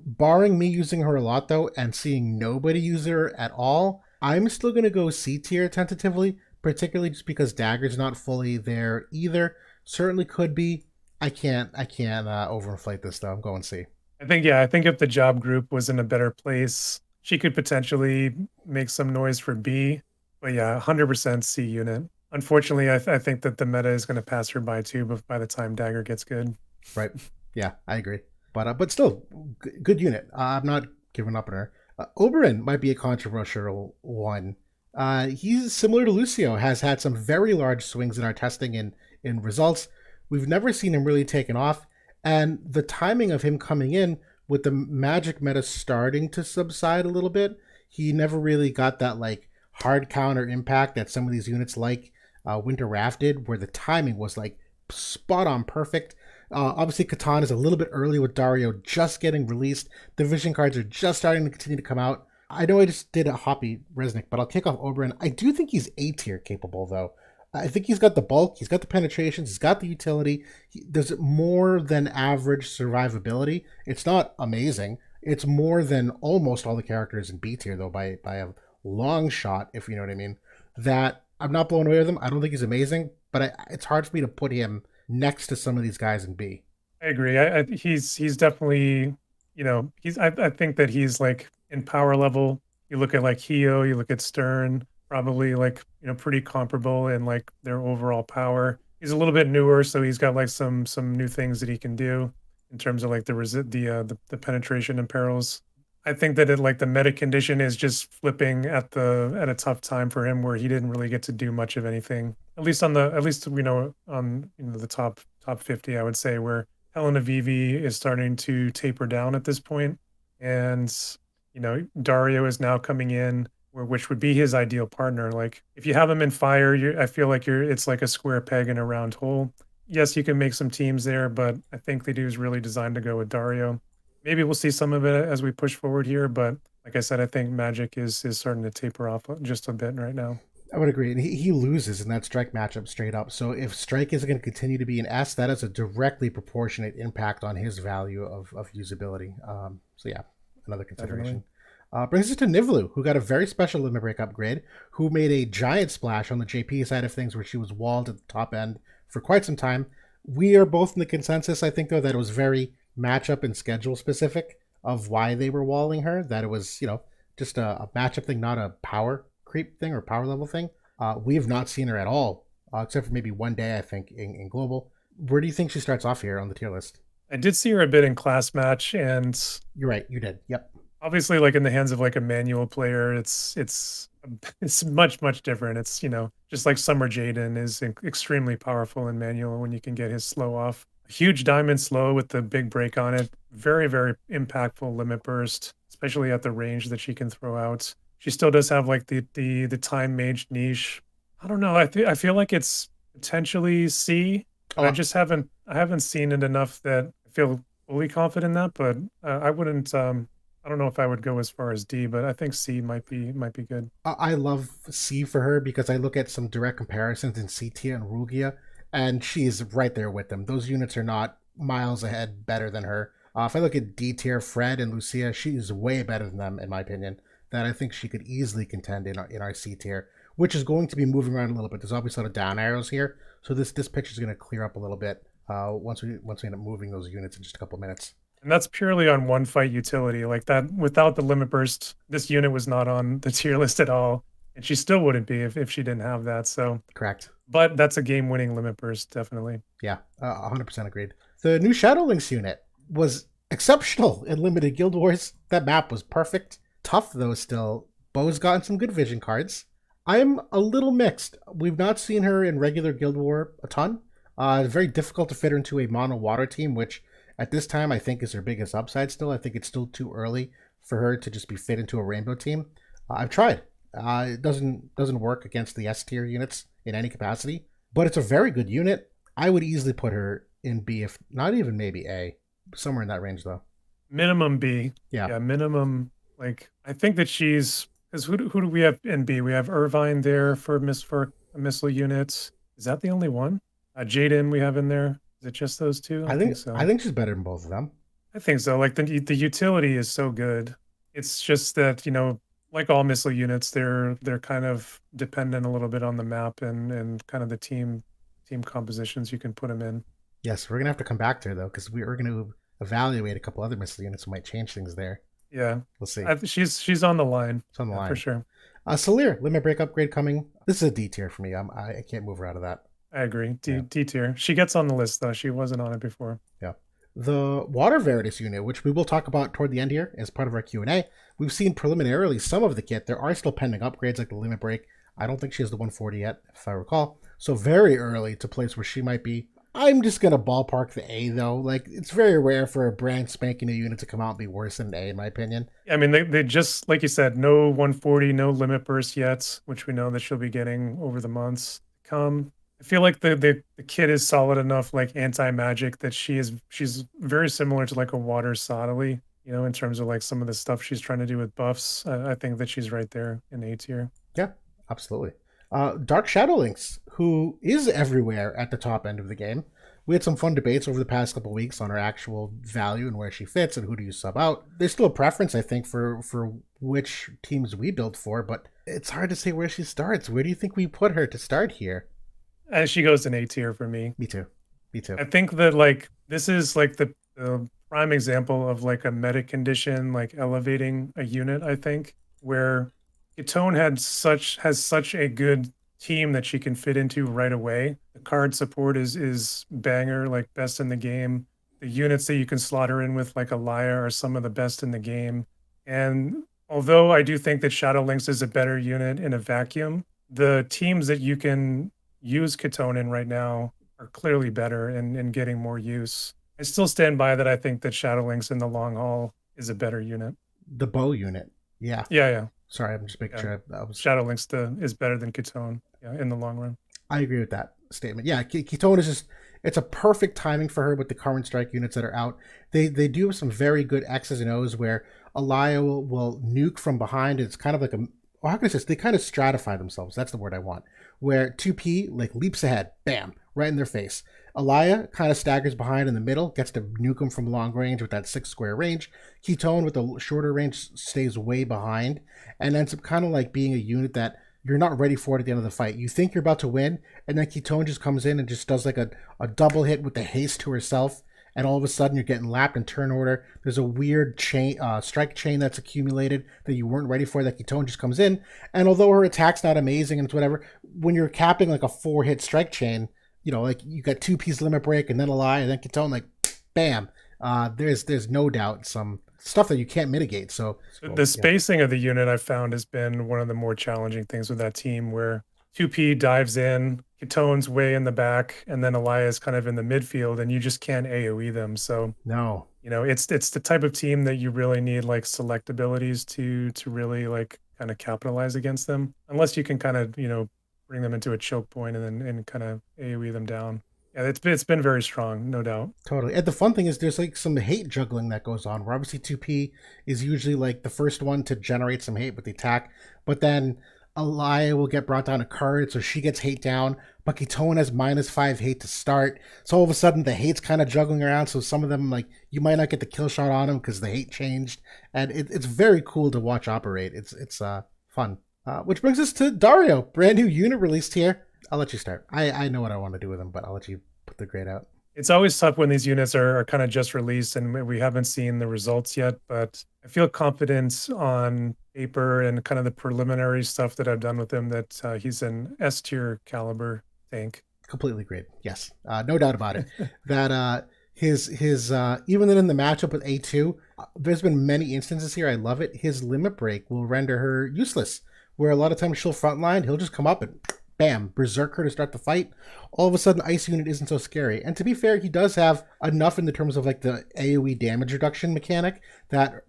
Barring me using her a lot, though, and seeing nobody use her at all, I'm still going to go C tier tentatively, particularly just because Dagger's not fully there either. Certainly could be. I can't overinflate this, though. I'm going C. I think if the job group was in a better place, she could potentially make some noise for B. But yeah, 100% C unit. Unfortunately, I think that the meta is going to pass her by too, but by the time Dagger gets good. Right. Yeah, I agree. But still, good unit. I'm not giving up on her. Oberyn might be a controversial one. He's similar to Lucio, has had some very large swings in our testing in results. We've never seen him really taken off, and the timing of him coming in with the magic meta starting to subside a little bit, he never really got that hard counter impact that some of these units like. Winter Raft did, where the timing was like spot on perfect. Obviously, Catan is a little bit early with Dario just getting released. The vision cards are just starting to continue to come out. I know I just did a Hoppy Resnick, but I'll kick off Oberon. I do think he's A tier capable, though. I think he's got the bulk, he's got the penetrations, he's got the utility. There's more than average survivability. It's not amazing. It's more than almost all the characters in B tier, though, by a long shot, if you know what I mean. That I'm not blown away with him. I don't think he's amazing, but it's hard for me to put him next to some of these guys in B. I agree. He's definitely, you know, I think that he's like in power level. You look at like Hio, you look at Stern, probably like, you know, pretty comparable in like their overall power. He's a little bit newer, so he's got like some new things that he can do in terms of like the penetration and perils. I think that it like the meta condition is just flipping at a tough time for him where he didn't really get to do much of anything. At least we know on, you know, the top 50, I would say, where Helena Vivi is starting to taper down at this point, and you know Dario is now coming in, which would be his ideal partner. Like if you have him in fire, I feel like it's like a square peg in a round hole. Yes, you can make some teams there, but I think they do is really designed to go with Dario. Maybe we'll see some of it as we push forward here, but like I said, I think Magic is starting to taper off just a bit right now. I would agree. And he loses in that strike matchup straight up. So if strike is going to continue to be an S, that has a directly proportionate impact on his value of usability. So yeah, another consideration. Brings us to Nivlu, who got a very special limit break upgrade, who made a giant splash on the JP side of things where she was walled at the top end for quite some time. We are both in the consensus, I think, though, that it was very matchup and schedule specific of why they were walling her, that it was, you know, just a matchup thing, not a power creep thing or power level thing. We have not seen her at all, except for maybe one day, I think, in global. Where do you think she starts off here on the tier list? I did see her a bit in class match, and you're right, you did. Yep. Obviously, like in the hands of like a manual player, it's much different. It's, you know, just like Summer Jaden is extremely powerful in manual when you can get his slow off. A huge diamond slow with the big break on it. Very impactful limit burst, especially at the range that she can throw out. She still does have like the time mage niche. I don't know. I feel like it's potentially C. I just haven't seen it enough that I feel fully confident in that. But I wouldn't. I don't know if I would go as far as D, but I think C might be good. I love C for her because I look at some direct comparisons in C tier and Rugia, and she's right there with them. Those units are not miles ahead better than her. If I look at D tier, Fred and Lucia, she's way better than them in my opinion. That I think she could easily contend in our C tier, which is going to be moving around a little bit. There's obviously a lot of down arrows here, so this picture is going to clear up a little bit once we end up moving those units in just a couple minutes. And that's purely on one fight utility. Like that, without the limit burst, this unit was not on the tier list at all, and she still wouldn't be if she didn't have that. So correct. But that's a game-winning limit burst, definitely. Yeah, 100% agreed. The new Shadowlings unit was exceptional in limited Guild Wars. That map was perfect. Tough though still. Bo's gotten some good vision cards. I'm a little mixed. We've not seen her in regular Guild War a ton. It's very difficult to fit her into a mono water team, which at this time I think is her biggest upside still. I think it's still too early for her to just be fit into a rainbow team. I've tried. It doesn't work against the S tier units in any capacity, but it's a very good unit. I would easily put her in B, if not even maybe A, somewhere in that range though. Minimum B. Yeah, minimum. Like I think that she's, because who do we have in B? We have Irvine there for missile units. Is that the only one? Jaden we have in there. Is it just those two? I think so. I think she's better than both of them. I think so. Like the utility is so good. It's just that, you know, like all missile units, they're kind of dependent a little bit on the map and kind of the team compositions you can put them in. Yes, we're gonna have to come back to her though, because we're gonna evaluate a couple other missile units who might change things there. Yeah, we'll see. She's on the line. It's on the line for sure. Salire limit break upgrade coming. This is a D tier for me. I can't move her out of that. I agree. D tier. She gets on the list though. She wasn't on it before. Yeah. The Water Veritas unit, which we will talk about toward the end here as part of our Q&A, we've seen preliminarily some of the kit. There are still pending upgrades like the limit break. I don't think she has the 140 yet, if I recall. So very early to place where she might be. I'm just going to ballpark the A, though. Like, it's very rare for a brand spanking new unit to come out and be worse than an A, in my opinion. I mean, they just, like you said, no 140, no limit burst yet, which we know that she'll be getting over the months. become. I feel like the kit is solid enough, like anti-magic, that she's very similar to like a water Sottily, in terms of like some of the stuff she's trying to do with buffs. I think that she's right there in A tier. Yeah, absolutely. Dark Shadow Lynx, who is everywhere at the top end of the game. We had some fun debates over the past couple weeks on her actual value and where she fits and who do you sub out. There's still a preference, I think, for which teams we build for, but it's hard to say where she starts. Where do you think we put her to start here? As she goes in A tier for me. Me too. Me too. I think that like this is like the prime example of like a meta condition, like elevating a unit, I think, where Katone has such a good team that she can fit into right away. The card support is banger, like best in the game. The units that you can slot her in with, like Ildyra, are some of the best in the game. And although I do think that Shadow Lynx is a better unit in a vacuum, the teams that you can use Katone in right now are clearly better and getting more use. I still stand by that. I think that Shadow Lynx in the long haul is a better unit. The bow unit. Yeah. Yeah. Sorry, I'm just making sure that was Shadow Lynx is better than Katone. Yeah, in the long run. I agree with that statement. Yeah, Ketone is just, it's a perfect timing for her with the current strike units that are out. They do have some very good X's and O's where Ildyra will nuke from behind. It's kind of like how can I say this? They kind of stratify themselves. That's the word I want. Where 2P like leaps ahead, bam, right in their face. Ildyra kind of staggers behind in the middle, gets to nuke them from long range with that 6 square range. Ketone with the shorter range stays way behind and ends up kind of like being a unit that you're not ready for it at the end of the fight. You think you're about to win, and then Ketone just comes in and just does like a double hit with the haste to herself, and all of a sudden you're getting lapped in turn order. There's a weird chain, strike chain that's accumulated that you weren't ready for, that Ketone just comes in, and although her attack's not amazing and it's whatever, when you're capping like a 4-hit strike chain, like you got 2-piece limit break and then Ildyra and then Ketone, like bam. There's no doubt some stuff that you can't mitigate. So the spacing of the unit I've found has been one of the more challenging things with that team, where 2P dives in, Ketone's way in the back, and then Ildyra is kind of in the midfield, and you just can't AoE them. So no, it's the type of team that you really need like select abilities to really like kind of capitalize against them, unless you can kind of bring them into a choke point and kind of AoE them down. Yeah, it's been very strong, no doubt. Totally. And the fun thing is there's like some hate juggling that goes on, where obviously 2P is usually like the first one to generate some hate with the attack, but then Ildyra will get brought down a card, so she gets hate down, but Ketone has -5 hate to start. So all of a sudden the hate's kind of juggling around, so some of them, like, you might not get the kill shot on them because the hate changed. And it's very cool to watch operate. It's fun. Which brings us to Dario, brand new unit released here. I'll let you start. I know what I want to do with them, but I'll let you put the grade out. It's always tough when these units are kind of just released and we haven't seen the results yet, but I feel confident on paper and kind of the preliminary stuff that I've done with him that he's an S tier caliber tank. Completely agreed. Yes, no doubt about it. That his even in the matchup with A2, there's been many instances here. I love it. His limit break will render her useless, where a lot of times she'll frontline, he'll just come up and bam, berserk her to start the fight. All of a sudden, Ice Unit isn't so scary. And to be fair, he does have enough in the terms of like the AoE damage reduction mechanic that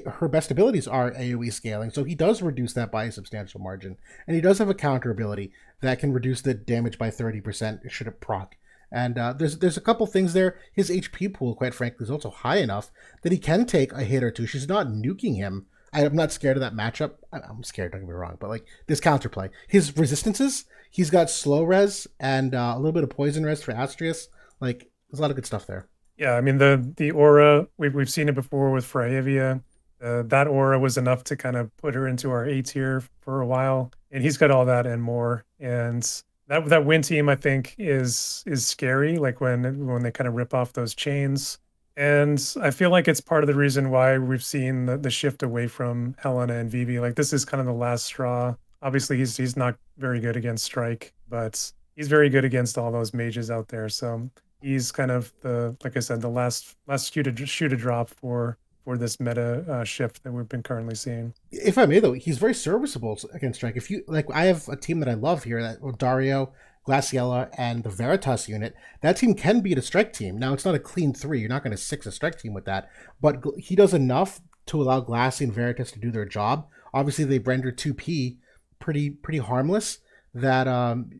her best abilities are AoE scaling. So he does reduce that by a substantial margin. And he does have a counter ability that can reduce the damage by 30% should it proc. And there's a couple things there. His HP pool, quite frankly, is also high enough that he can take a hit or two. She's not nuking him. I'm not scared of that matchup. I'm scared, don't get me wrong, but like this counterplay. His resistances, he's got slow res and a little bit of poison res for Astrius. Like, there's a lot of good stuff there. Yeah, I mean the aura, we've seen it before with Freyavia. That aura was enough to kind of put her into our A tier for a while, and he's got all that and more. And that win team, I think, is scary. Like when they kind of rip off those chains. And I feel like it's part of the reason why we've seen the shift away from Helena and Vivi. Like this is kind of the last straw. Obviously, he's not very good against Strike, but he's very good against all those mages out there. So he's kind of like I said, the last shoe to drop for this meta shift that we've been currently seeing. If I may, though, he's very serviceable against Strike. If you like, I have a team that I love here, that Dario, Glaciella, and the Veritas unit. That team can beat a Strike team. Now, it's not a clean 3. You're not going to 6 a Strike team with that. But he does enough to allow Glacy and Veritas to do their job. Obviously, they render 2P pretty harmless. that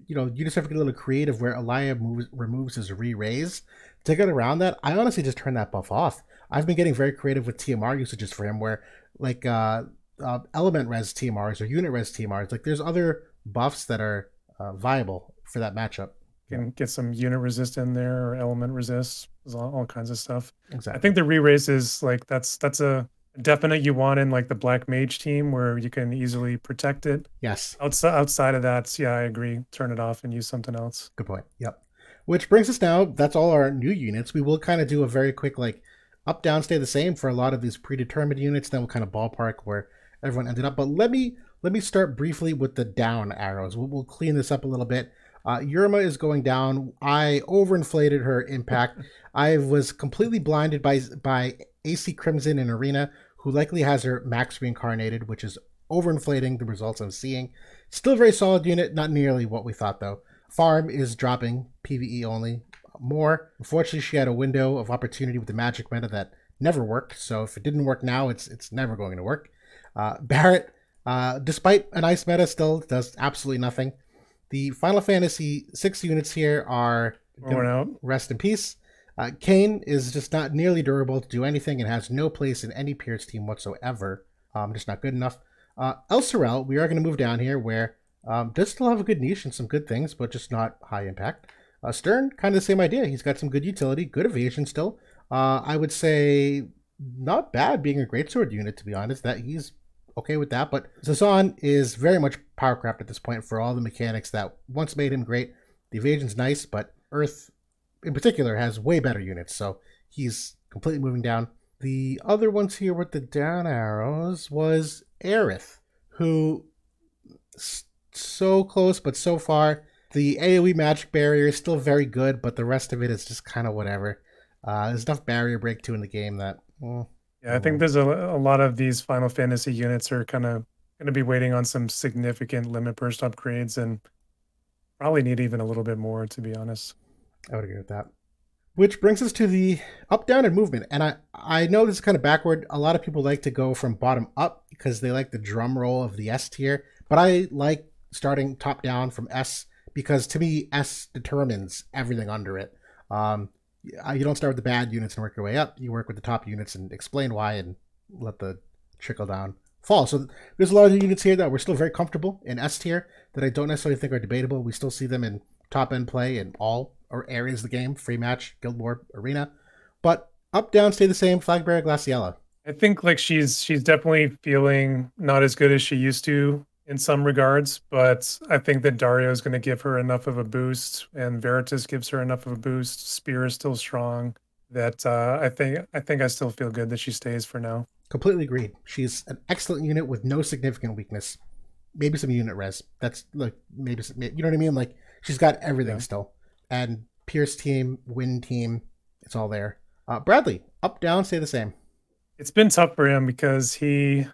you just have to get a little creative where Elia removes his re-raise. To get around that, I honestly just turn that buff off. I've been getting very creative with TMR usages for him, where like element res TMRs or unit res TMRs. Like there's other buffs that are viable for that matchup. Can get some unit resist in there or element resist. There's all kinds of stuff. Exactly. I think the re-raise is like that's a definite you want in like the black mage team where you can easily protect it. Yes. Outside of that, yeah, I agree. Turn it off and use something else. Good point. Yep. Which brings us now, that's all our new units. We will kind of do a very quick like up, down, stay the same for a lot of these predetermined units. Then we'll kind of ballpark where everyone ended up. But let me start briefly with the down arrows. We'll clean this up a little bit. Yurima is going down. I overinflated her impact. I was completely blinded by AC Crimson in Arena, who likely has her max reincarnated, which is overinflating the results I'm seeing. Still a very solid unit, not nearly what we thought though. Farm is dropping, PvE only, more. Unfortunately, she had a window of opportunity with the magic meta that never worked, so if it didn't work now, it's never going to work. Barret, despite a nice meta, still does absolutely nothing. The Final Fantasy 6 units here are rest in peace. Kayn is just not nearly durable to do anything and has no place in any Pierce team whatsoever. Just not good enough. Elsarel, we are going to move down here where does still have a good niche and some good things, but just not high impact. Stern, kind of the same idea. He's got some good utility, good evasion still. I would say not bad being a greatsword unit, to be honest. That he's okay with that, but Zazan is very much powercraft at this point for all the mechanics that once made him great. The evasion's nice, but Earth in particular has way better units, so he's completely moving down. The other ones here with the down arrows was Aerith, who so close but so far. The AoE magic barrier is still very good, but the rest of it is just kind of whatever. There's enough barrier break in the game that yeah, I think there's a lot of these Final Fantasy units are kind of going to be waiting on some significant limit burst upgrades and probably need even a little bit more, to be honest. I would agree with that. Which brings us to the up, down, and movement. And I know this is kind of backward. A lot of people like to go from bottom up because they like the drum roll of the S tier. But I like starting top down from S because to me, S determines everything under it. You don't start with the bad units and work your way up. You work with the top units and explain why and let the trickle down fall. So there's a lot of units here that we're still very comfortable in S tier that I don't necessarily think are debatable. We still see them in top end play in all or areas of the game, free match, guild war, arena. But up, down, stay the same. Flag bearer Glaciella. I think like she's definitely feeling not as good as she used to in some regards, but I think that Dario is going to give her enough of a boost, and Veritas gives her enough of a boost. Spear is still strong. That I think I still feel good that she stays for now. Completely agreed. She's an excellent unit with no significant weakness. Maybe some unit res. That's like maybe some, you know what I mean. Like she's got everything still. And Pierce team, Win team, it's all there. Bradley, up, down, stay the same. It's been tough for him because he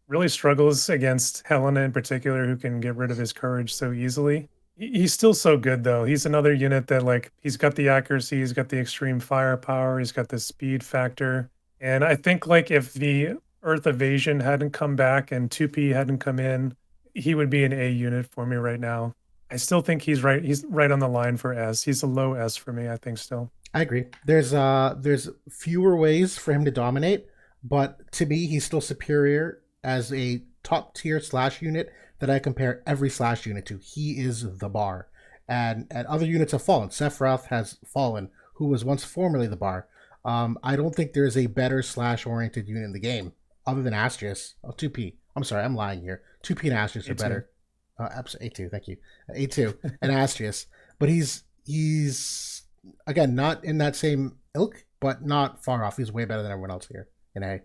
really struggles against Helena in particular, who can get rid of his courage so easily. He's still so good though. He's another unit that like he's got the accuracy, he's got the extreme firepower, he's got the speed factor. And I think like if the Earth evasion hadn't come back and 2P hadn't come in, he would be an A unit for me right now. I still think he's right. He's right on the line for S. He's a low S for me, I think still. I agree. There's fewer ways for him to dominate, but to me he's still superior as a top tier slash unit that I compare every slash unit to. He is the bar. And other units have fallen. Swthrt has fallen, who was once formerly the bar. I don't think there's a better slash oriented unit in the game other than Astrius. Oh, 2P. I'm sorry, I'm lying here. 2P and Astrius are better. A2, thank you. A2 and Astrius. But he's again not in that same ilk, but not far off. He's way better than everyone else here in A.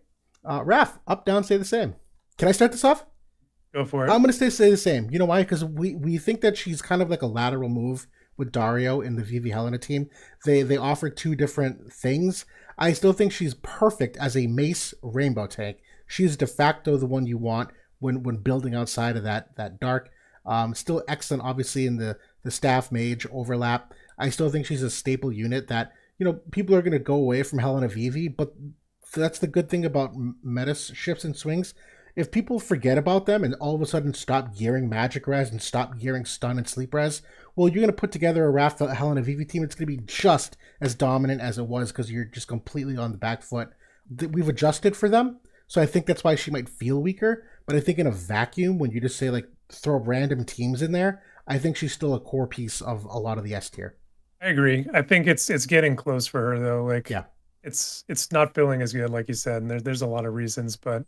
Raph, up, down, stay the same. Can I start this off? Go for it. I'm going to stay the same. You know why? Because we think that she's kind of like a lateral move with Dario in the VV Helena team. They offer two different things. I still think she's perfect as a mace rainbow tank. She's de facto the one you want when building outside of that dark. Still excellent, obviously, in the staff mage overlap. I still think she's a staple unit that, people are going to go away from Helena VV, but that's the good thing about meta shifts and swings. if people forget about them and all of a sudden stop gearing magic res and stop gearing stun and sleep res, well, you're going to put together a Wrath Helena Vivi team. It's going to be just as dominant as it was because you're just completely on the back foot. We've adjusted for them, so I think that's why she might feel weaker. But I think in a vacuum, when you just say like throw random teams in there, I think she's still a core piece of a lot of the S tier. I agree. I think it's getting close for her though. Like Yeah. it's not feeling as good, like you said, and there's a lot of reasons, but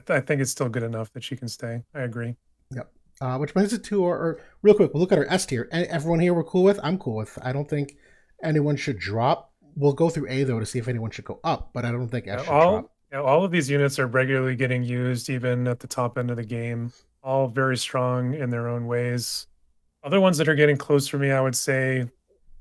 I think it's still good enough that she can stay. I agree. Yep. Which brings it to or real quick, we'll look at our S tier. Everyone here we're cool with? I'm cool with. I don't think anyone should drop. We'll go through A though to see if anyone should go up, but I don't think S should drop. All of these units are regularly getting used, even at the top end of the game. All very strong in their own ways. Other ones that are getting close for me, I would say,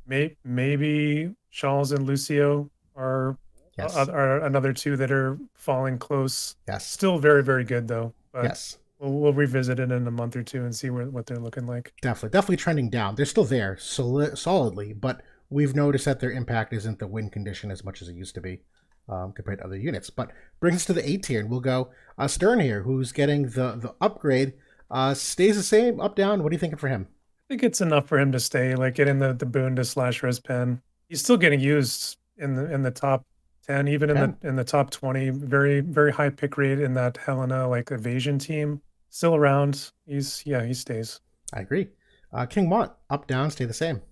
maybe Charles and Lucio are Yes. are another two that are falling close. Yes. Still very, very good though. But yes. We'll revisit it in a month or two and see what they're looking like. Definitely trending down. They're still there solidly, but we've noticed that their impact isn't the win condition as much as it used to be compared to other units. But brings us to the A tier, and we'll go Sterne here, who's getting the upgrade. Stays the same, up, down. What are you thinking for him? I think it's enough for him to stay, like getting the boon to slash res pen. He's still getting used in the top 10, even in the top 20. Very, very high pick rate in that Helena like evasion team. Still around. He stays. I agree. King Mont, up, down, stay the same.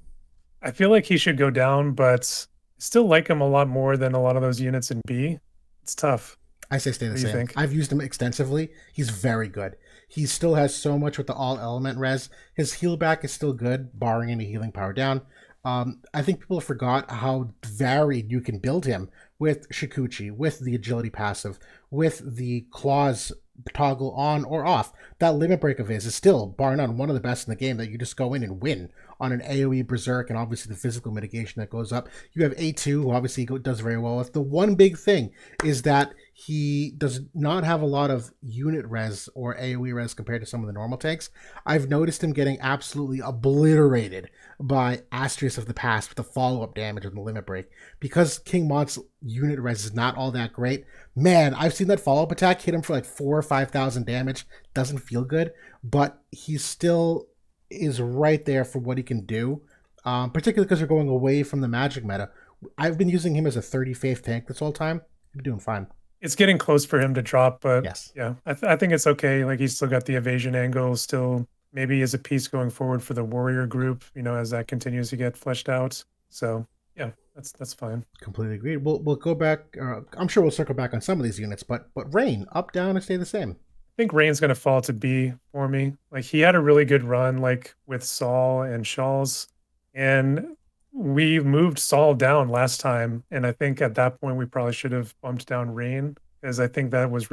I feel like he should go down, but I still like him a lot more than a lot of those units in B. It's tough. I say stay the same. I've used him extensively. He's very good. He still has so much with the all element res. His heal back is still good, barring any healing power down. I think people forgot how varied you can build him with Shikuchi, with the agility passive, with the claws toggle on or off. That limit break of his is still, bar none, one of the best in the game that you just go in and win on an AoE berserk, and obviously the physical mitigation that goes up. You have A2, who obviously does very well with. The one big thing is that he does not have a lot of unit res or AoE res compared to some of the normal tanks. I've noticed him getting absolutely obliterated by Astrius of the past with the follow-up damage of the limit break. Because King Mont's unit res is not all that great, man, I've seen that follow-up attack hit him for like 4,000 or 5,000 damage. Doesn't feel good, but he still is right there for what he can do, particularly because we're going away from the magic meta. I've been using him as a 30 faith tank this whole time. I'm doing fine. It's getting close for him to drop, but yes, yeah, I think it's okay. Like he's still got the evasion angle, still maybe as a piece going forward for the warrior group, as that continues to get fleshed out. So yeah, that's fine. Completely agreed. We'll go back. I'm sure we'll circle back on some of these units, but Rain, up, down, and stay the same. I think Rain's going to fall to B for me. Like he had a really good run, like with Saul and Shawls, and we moved Saul down last time, and I think at that point we probably should have bumped down Rain, because I think that was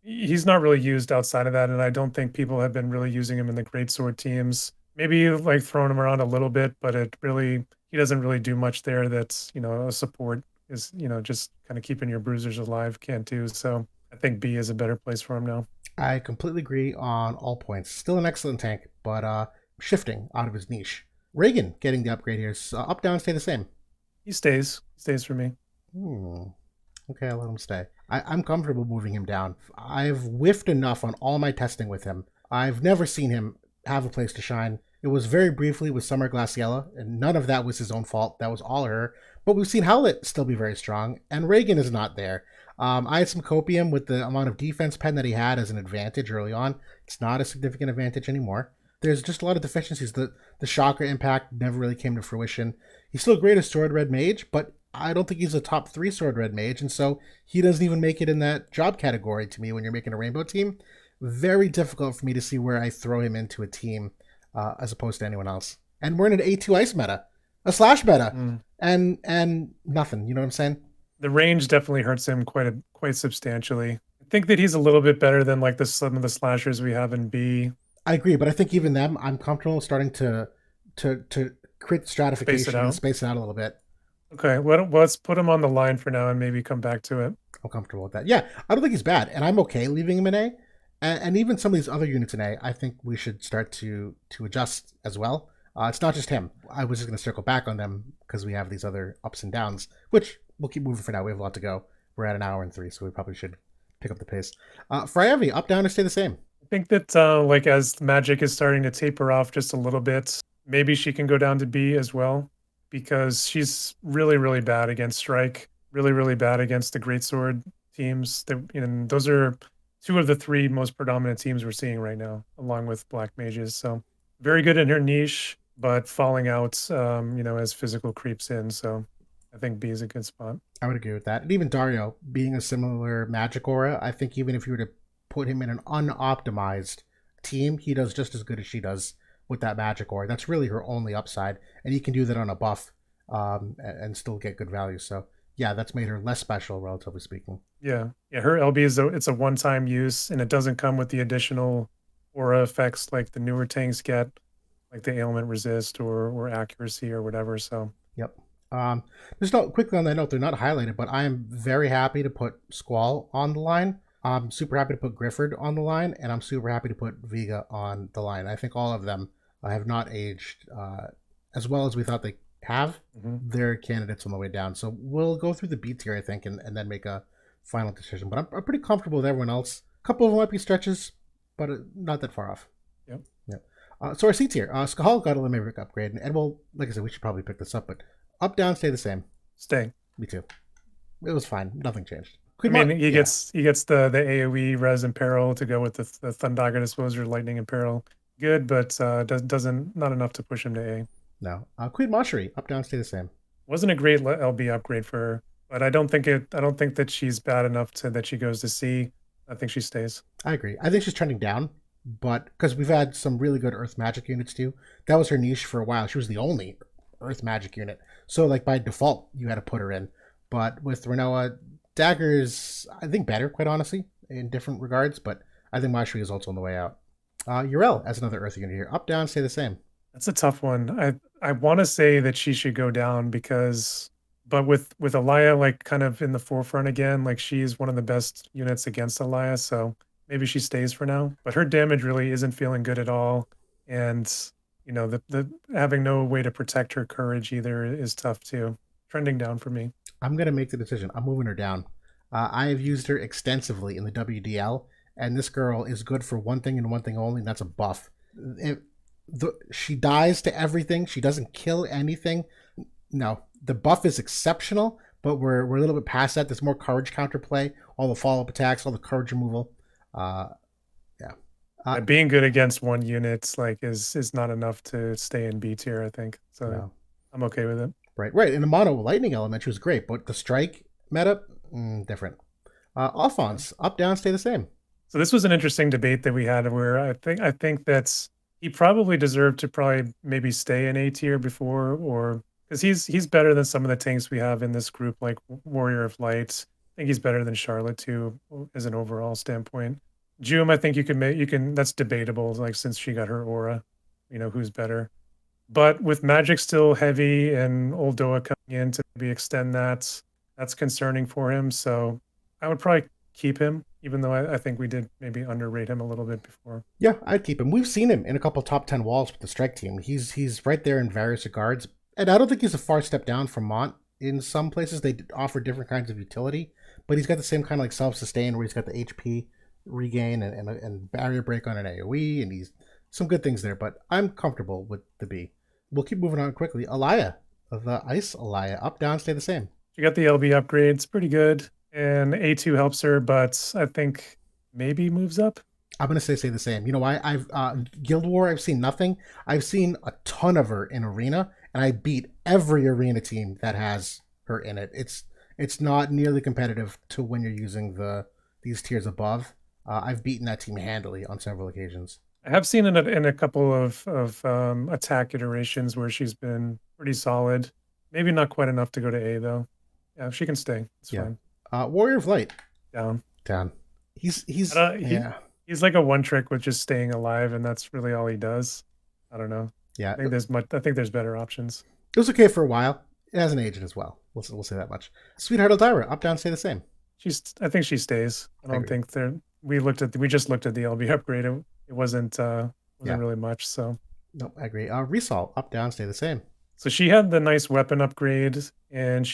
he's not really used outside of that, and I don't think people have been really using him in the greatsword teams. Maybe like throwing him around a little bit, but he doesn't really do much there. That's a support is just kind of keeping your bruisers alive can't do. So I think B is a better place for him now. I completely agree on all points. Still an excellent tank, but shifting out of his niche. Raegen getting the upgrade here. So up, down, stay the same. He stays. Stays for me. Okay, I'll let him stay. I'm comfortable moving him down. I've whiffed enough on all my testing with him. I've never seen him have a place to shine. It was very briefly with Summer Glaciella, and none of that was his own fault. That was all her. But we've seen Howlett still be very strong, and Raegen is not there. I had some copium with the amount of defense pen that he had as an advantage early on. It's not a significant advantage anymore. There's just a lot of deficiencies. The Chakra impact never really came to fruition. He's still great as Sword Red Mage, but I don't think he's a top 3 Sword Red Mage, and so he doesn't even make it in that job category to me when you're making a Rainbow team. Very difficult for me to see where I throw him into a team as opposed to anyone else. And we're in an A2 Ice meta, a slash meta, and nothing. You know what I'm saying? The range definitely hurts him quite substantially. I think that he's a little bit better than like some of the slashers we have in B. I agree, but I think even them, I'm comfortable starting to create stratification and space it out a little bit. Okay, well, let's put him on the line for now and maybe come back to it. I'm comfortable with that. Yeah, I don't think he's bad, and I'm okay leaving him in A. And even some of these other units in A, I think we should start to adjust as well. It's not just him. I was just going to circle back on them because we have these other ups and downs, which we'll keep moving for now. We have a lot to go. We're at 1 hour and 3, so we probably should pick up the pace. Fryevi, up, down, or stay the same? I think that like as Magic is starting to taper off just a little bit, maybe she can go down to B as well, because she's really, really bad against Strike, really, really bad against the Greatsword teams. And those are two of the three most predominant teams we're seeing right now, along with Black Mages. So very good in her niche, but falling out, as physical creeps in. So I think B is a good spot. I would agree with that. And even Dario, being a similar magic aura, I think even if you were to put him in an unoptimized team, he does just as good as she does with that magic aura. That's really her only upside, and he can do that on a buff and still get good value. So yeah, that's made her less special, relatively speaking. Yeah, her LB it's a one-time use, and it doesn't come with the additional aura effects like the newer tanks get, like the ailment resist or accuracy or whatever. So yep. Just quickly on that note, they're not highlighted, but I am very happy to put Squall on the line. I'm super happy to put Grifford on the line, and I'm super happy to put Vega on the line. I think all of them have not aged as well as we thought they have. They're candidates on the way down. So we'll go through the B tier, I think, and then make a final decision. But I'm pretty comfortable with everyone else. A couple of them might be stretches, but not that far off. Yep. So our C tier, Skahal got a limited upgrade, and well, like I said, we should probably pick this up, but up, down, stay the same. Stay. Me too. It was fine. Nothing changed. He gets the AoE res and peril to go with the Thundagger Disposer, Lightning and peril. Good, but doesn't not enough to push him to A. No. Queen Moshery, up, down, stay the same. Wasn't a great LB upgrade for her, but I don't think that she's bad enough that she goes to C. I think she stays. I agree. I think she's trending down, but because we've had some really good Earth Magic units too. That was her niche for a while. She was the only Earth Magic unit. So like by default, you had to put her in. But with Renoa, Dagger's, I think, better, quite honestly, in different regards. But I think Mashri is also on the way out. Yrel as another Earth unit here. Up, down, stay the same. That's a tough one. I want to say that she should go down but with Alaya like kind of in the forefront again, like she's one of the best units against Alaya, so maybe she stays for now. But her damage really isn't feeling good at all, and the having no way to protect her courage either is tough too. Trending down for me. I'm gonna make the decision. I'm moving her down. I have used her extensively in the WDL, and this girl is good for one thing and one thing only, and that's a buff. She dies to everything. She doesn't kill anything. No, the buff is exceptional, but we're a little bit past that. There's more courage counterplay, all the follow-up attacks, all the courage removal. Being good against one unit is not enough to stay in B tier, I think. So no. I'm okay with it. Right. In the mono lightning element, she was great, but the strike meta, different. Alphonse, up, down, stay the same. So this was an interesting debate that we had where I think that's he probably deserved to maybe stay in A tier before, or because he's better than some of the tanks we have in this group, like Warrior of Light. I think he's better than Charlotte too, as an overall standpoint. Jum, I think you can that's debatable, like since she got her aura, who's better. But with Magic still heavy and Oldoa coming in to maybe extend that's concerning for him. So I would probably keep him, even though I think we did maybe underrate him a little bit before. Yeah, I'd keep him. We've seen him in a couple top 10 walls with the strike team. He's right there in various regards. And I don't think he's a far step down from Mont. In some places, they offer different kinds of utility, but he's got the same kind of like self-sustain where he's got the HP regain and barrier break on an AoE, and he's some good things there, but I'm comfortable with the B. We'll keep moving on quickly. Alaya, the Ice Alaya, up, down, stay the same. She got the LB upgrade. It's pretty good. And A2 helps her, but I think maybe moves up. I'm going to stay the same. You know why? I've Guild War, I've seen nothing. I've seen a ton of her in Arena, and I beat every Arena team that has her in it. It's not nearly competitive to when you're using these tiers above. I've beaten that team handily on several occasions. I have seen it in a couple of attack iterations where she's been pretty solid. Maybe not quite enough to go to A though. Yeah, she can stay. It's fine. Warrior of Light. Down. He's like a one trick with just staying alive, and that's really all he does. I don't know. Yeah. I think there's better options. It was okay for a while. It hasn't aged as well. We'll say that much. Swthrt Ildyra, up, down, stay the same. I think she stays. I don't think we just looked at the LB upgrade. It wasn't really much. So nope, I agree. Resol, up, down, stay the same. So she had the nice weapon upgrade, and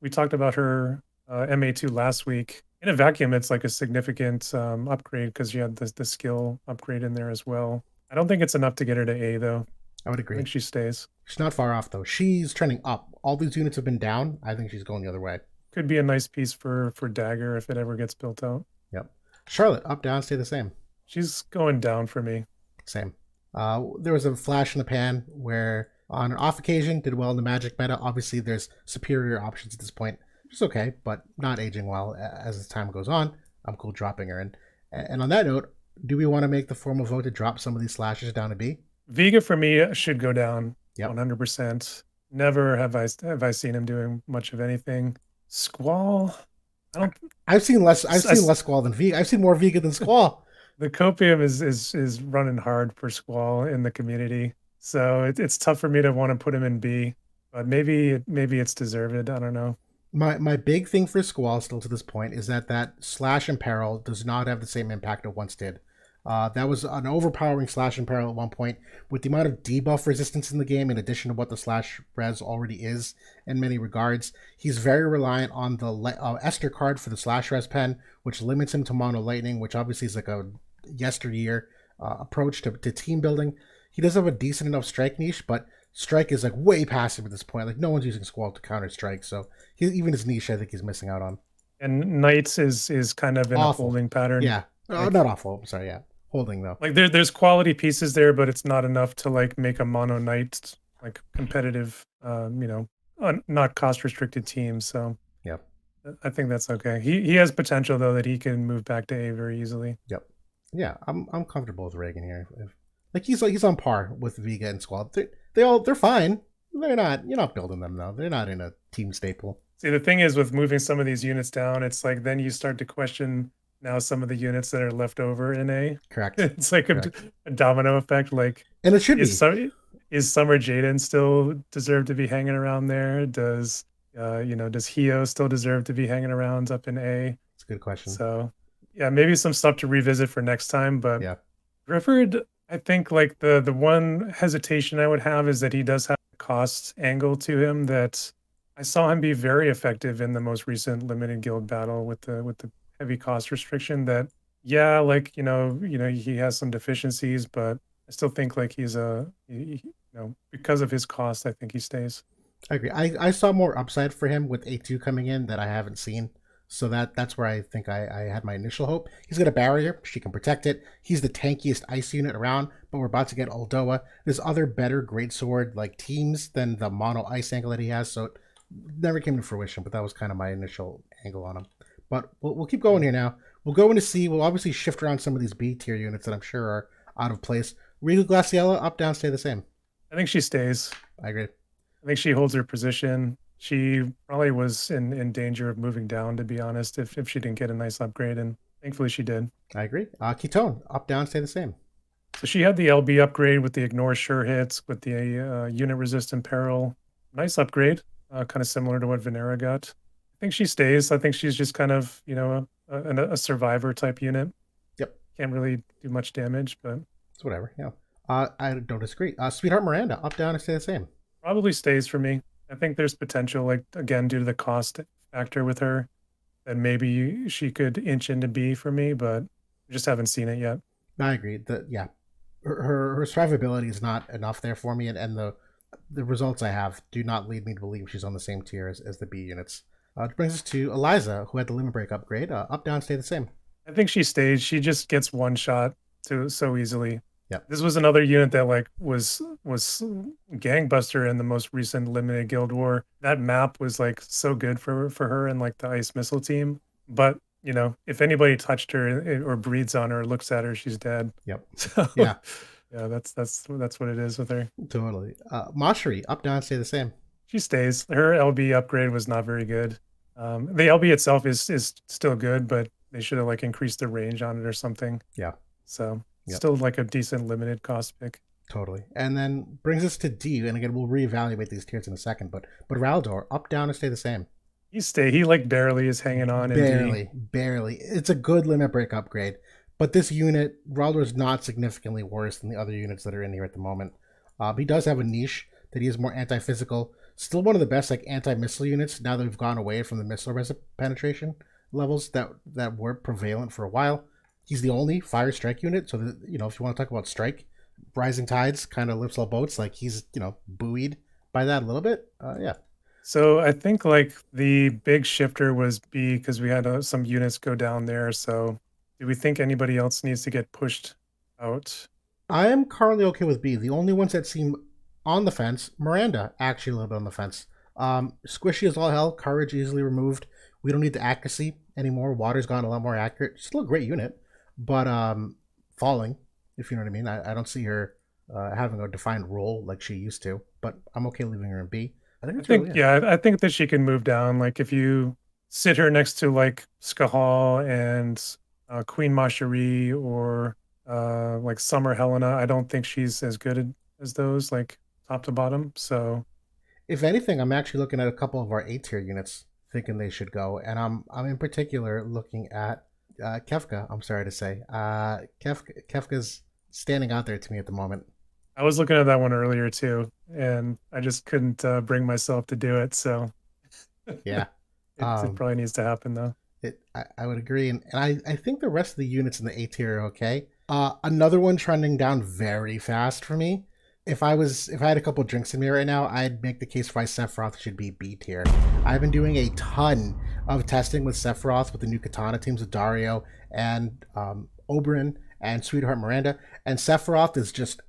we talked about her MA2 last week, In a vacuum, it's like a significant upgrade because you had the skill upgrade in there as well. I don't think it's enough to get her to A though. I would I agree. think she stays. She's not far off though. She's trending up. All these units have been down. I think she's going the other way. Could be a nice piece for Dagger if it ever gets built out. Yep. Charlotte, up, down, stay the same. She's going down for me. Same. There was a flash in the pan where, on an off occasion, did well in the Magic meta. Obviously, there's superior options at this point. Just okay, but not aging well as time goes on. I'm cool dropping her. And on that note, do we want to make the formal vote to drop some of these slashes down to B? Vega for me should go down. Yep. 100%. Never have I seen him doing much of anything. Squall. I've seen less Squall than Vega. I've seen more Vega than Squall. The copium is running hard for Squall in the community, so it's tough for me to want to put him in B. But maybe it's deserved. I don't know. My big thing for Squall still to this point is that slash and peril does not have the same impact it once did. That was an overpowering slash and peril at one point. With the amount of debuff resistance in the game, in addition to what the slash res already is in many regards, he's very reliant on the Esther card for the slash res pen, which limits him to mono lightning, which obviously is like a yesteryear approach to team building. He does have a decent enough strike niche, but strike is like way passive at this point. Like no one's using Squall to counter strike, so even his niche I think he's missing out on. And Knights is kind of in awful. A holding pattern. Yeah, not awful. I'm sorry, yeah. Holding though. Like there's quality pieces there, but it's not enough to like make a mono knight like competitive, not cost restricted team. So yeah, I think that's okay. He has potential though that he can move back to A very easily. Yep. Yeah, I'm comfortable with Raegen here. Like he's on par with Vega and Squall. They're fine. They're not. You're not building them though. They're not in a team staple. See, the thing is with moving some of these units down, it's like then you start to question now some of the units that are left over in A. Correct. It's like a domino effect. Like, and it should is Summer Jaden still deserve to be hanging around there? Does does Hio still deserve to be hanging around up in A? It's a good question. So yeah, maybe some stuff to revisit for next time. But yeah, Grifford, I think like the one hesitation I would have is that he does have a cost angle to him that I saw him be very effective in the most recent limited guild battle with the heavy cost restriction. That yeah, like he has some deficiencies, but I still think like he's because of his cost, I think he stays. I agree. I saw more upside for him with A2 coming in that I haven't seen. So that's where I think I had my initial hope. He's got a barrier. She can protect it. He's the tankiest ice unit around, but we're about to get Ildyra. There's other better greatsword like teams than the mono ice angle that he has, so it never came to fruition, but that was kind of my initial angle on him. But we'll keep going here now. We'll go into C. We'll obviously shift around some of these B tier units that I'm sure are out of place. Regal Glaciella, up, down, stay the same. I think she stays. I agree. I think she holds her position. She probably was in danger of moving down, to be honest, if she didn't get a nice upgrade, and thankfully she did. I agree. Ketone, up, down, stay the same. So she had the LB upgrade with the ignore sure hits, with the unit resistant peril. Nice upgrade, kind of similar to what Vinera got. I think she stays. I think she's just kind of, a survivor type unit. Yep. Can't really do much damage, but it's whatever. Yeah. I don't disagree. Swthrt Miranda, up, down, and stay the same. Probably stays for me. I think there's potential, like again, due to the cost factor with her, that maybe she could inch into B for me, but I just haven't seen it yet. I agree. Her survivability is not enough there for me, and the results I have do not lead me to believe she's on the same tier as the B units. Which brings us to Eliza, who had the limit break upgrade. Up, down, stay the same. I think she stays. She just gets one shot so easily. Yeah. This was another unit that like was gangbuster in the most recent limited guild war. That map was like so good for her and like the ice missile team. But if anybody touched her or breathes on her or looks at her, she's dead. Yep. So, yeah. Yeah, that's what it is with her. Totally. Mashri, up, down, stay the same. She stays. Her LB upgrade was not very good. The LB itself is still good, but they should have like increased the range on it or something. Yeah. So still like a decent limited cost pick. Totally. And then brings us to D, and again we'll reevaluate these tiers in a second. But Raldor, up, down, or stay the same. He like barely is hanging on. Barely. It's a good limit break upgrade, but this unit, Raldor, is not significantly worse than the other units that are in here at the moment. He does have a niche that he is more anti-physical. Still one of the best like anti-missile units now that we've gone away from the missile penetration. levels that were prevalent for a while. He's the only fire strike unit, so that, if you want to talk about strike, rising tides kind of lifts all boats. Like he's buoyed by that a little bit. Yeah. So I think like the big shifter was B because we had some units go down there. So do we think anybody else needs to get pushed out? I am currently okay with B. The only ones that seem on the fence, Miranda, actually a little bit on the fence. Squishy as all hell, courage easily removed. We don't need the accuracy anymore. Water's gotten a lot more accurate. Still a great unit, but falling, if you know what I mean. I don't see her having a defined role like she used to, but I'm okay leaving her in B. I think I that's really think, it. yeah, I think that she can move down. Like if you sit her next to like Skahal and Queen Macherie or like Summer Helena, I don't think she's as good as those, like top to bottom. So If anything, I'm actually looking at a couple of our A tier units, thinking they should go, and I'm in particular looking at Kefka. I'm sorry to say, Kefka's standing out there to me at the moment. I was looking at that one earlier too, and I just couldn't bring myself to do it. So Yeah, it um, probably needs to happen though. I would agree, and I think the rest of the units in the A tier are okay. Another one trending down very fast for me. If I had a couple drinks in me right now, I'd make the case for why Sephiroth should be B tier. I've been doing a ton of testing with Sephiroth with the new Katana teams with Dario and Oberyn and Swthrt Miranda, and Sephiroth is just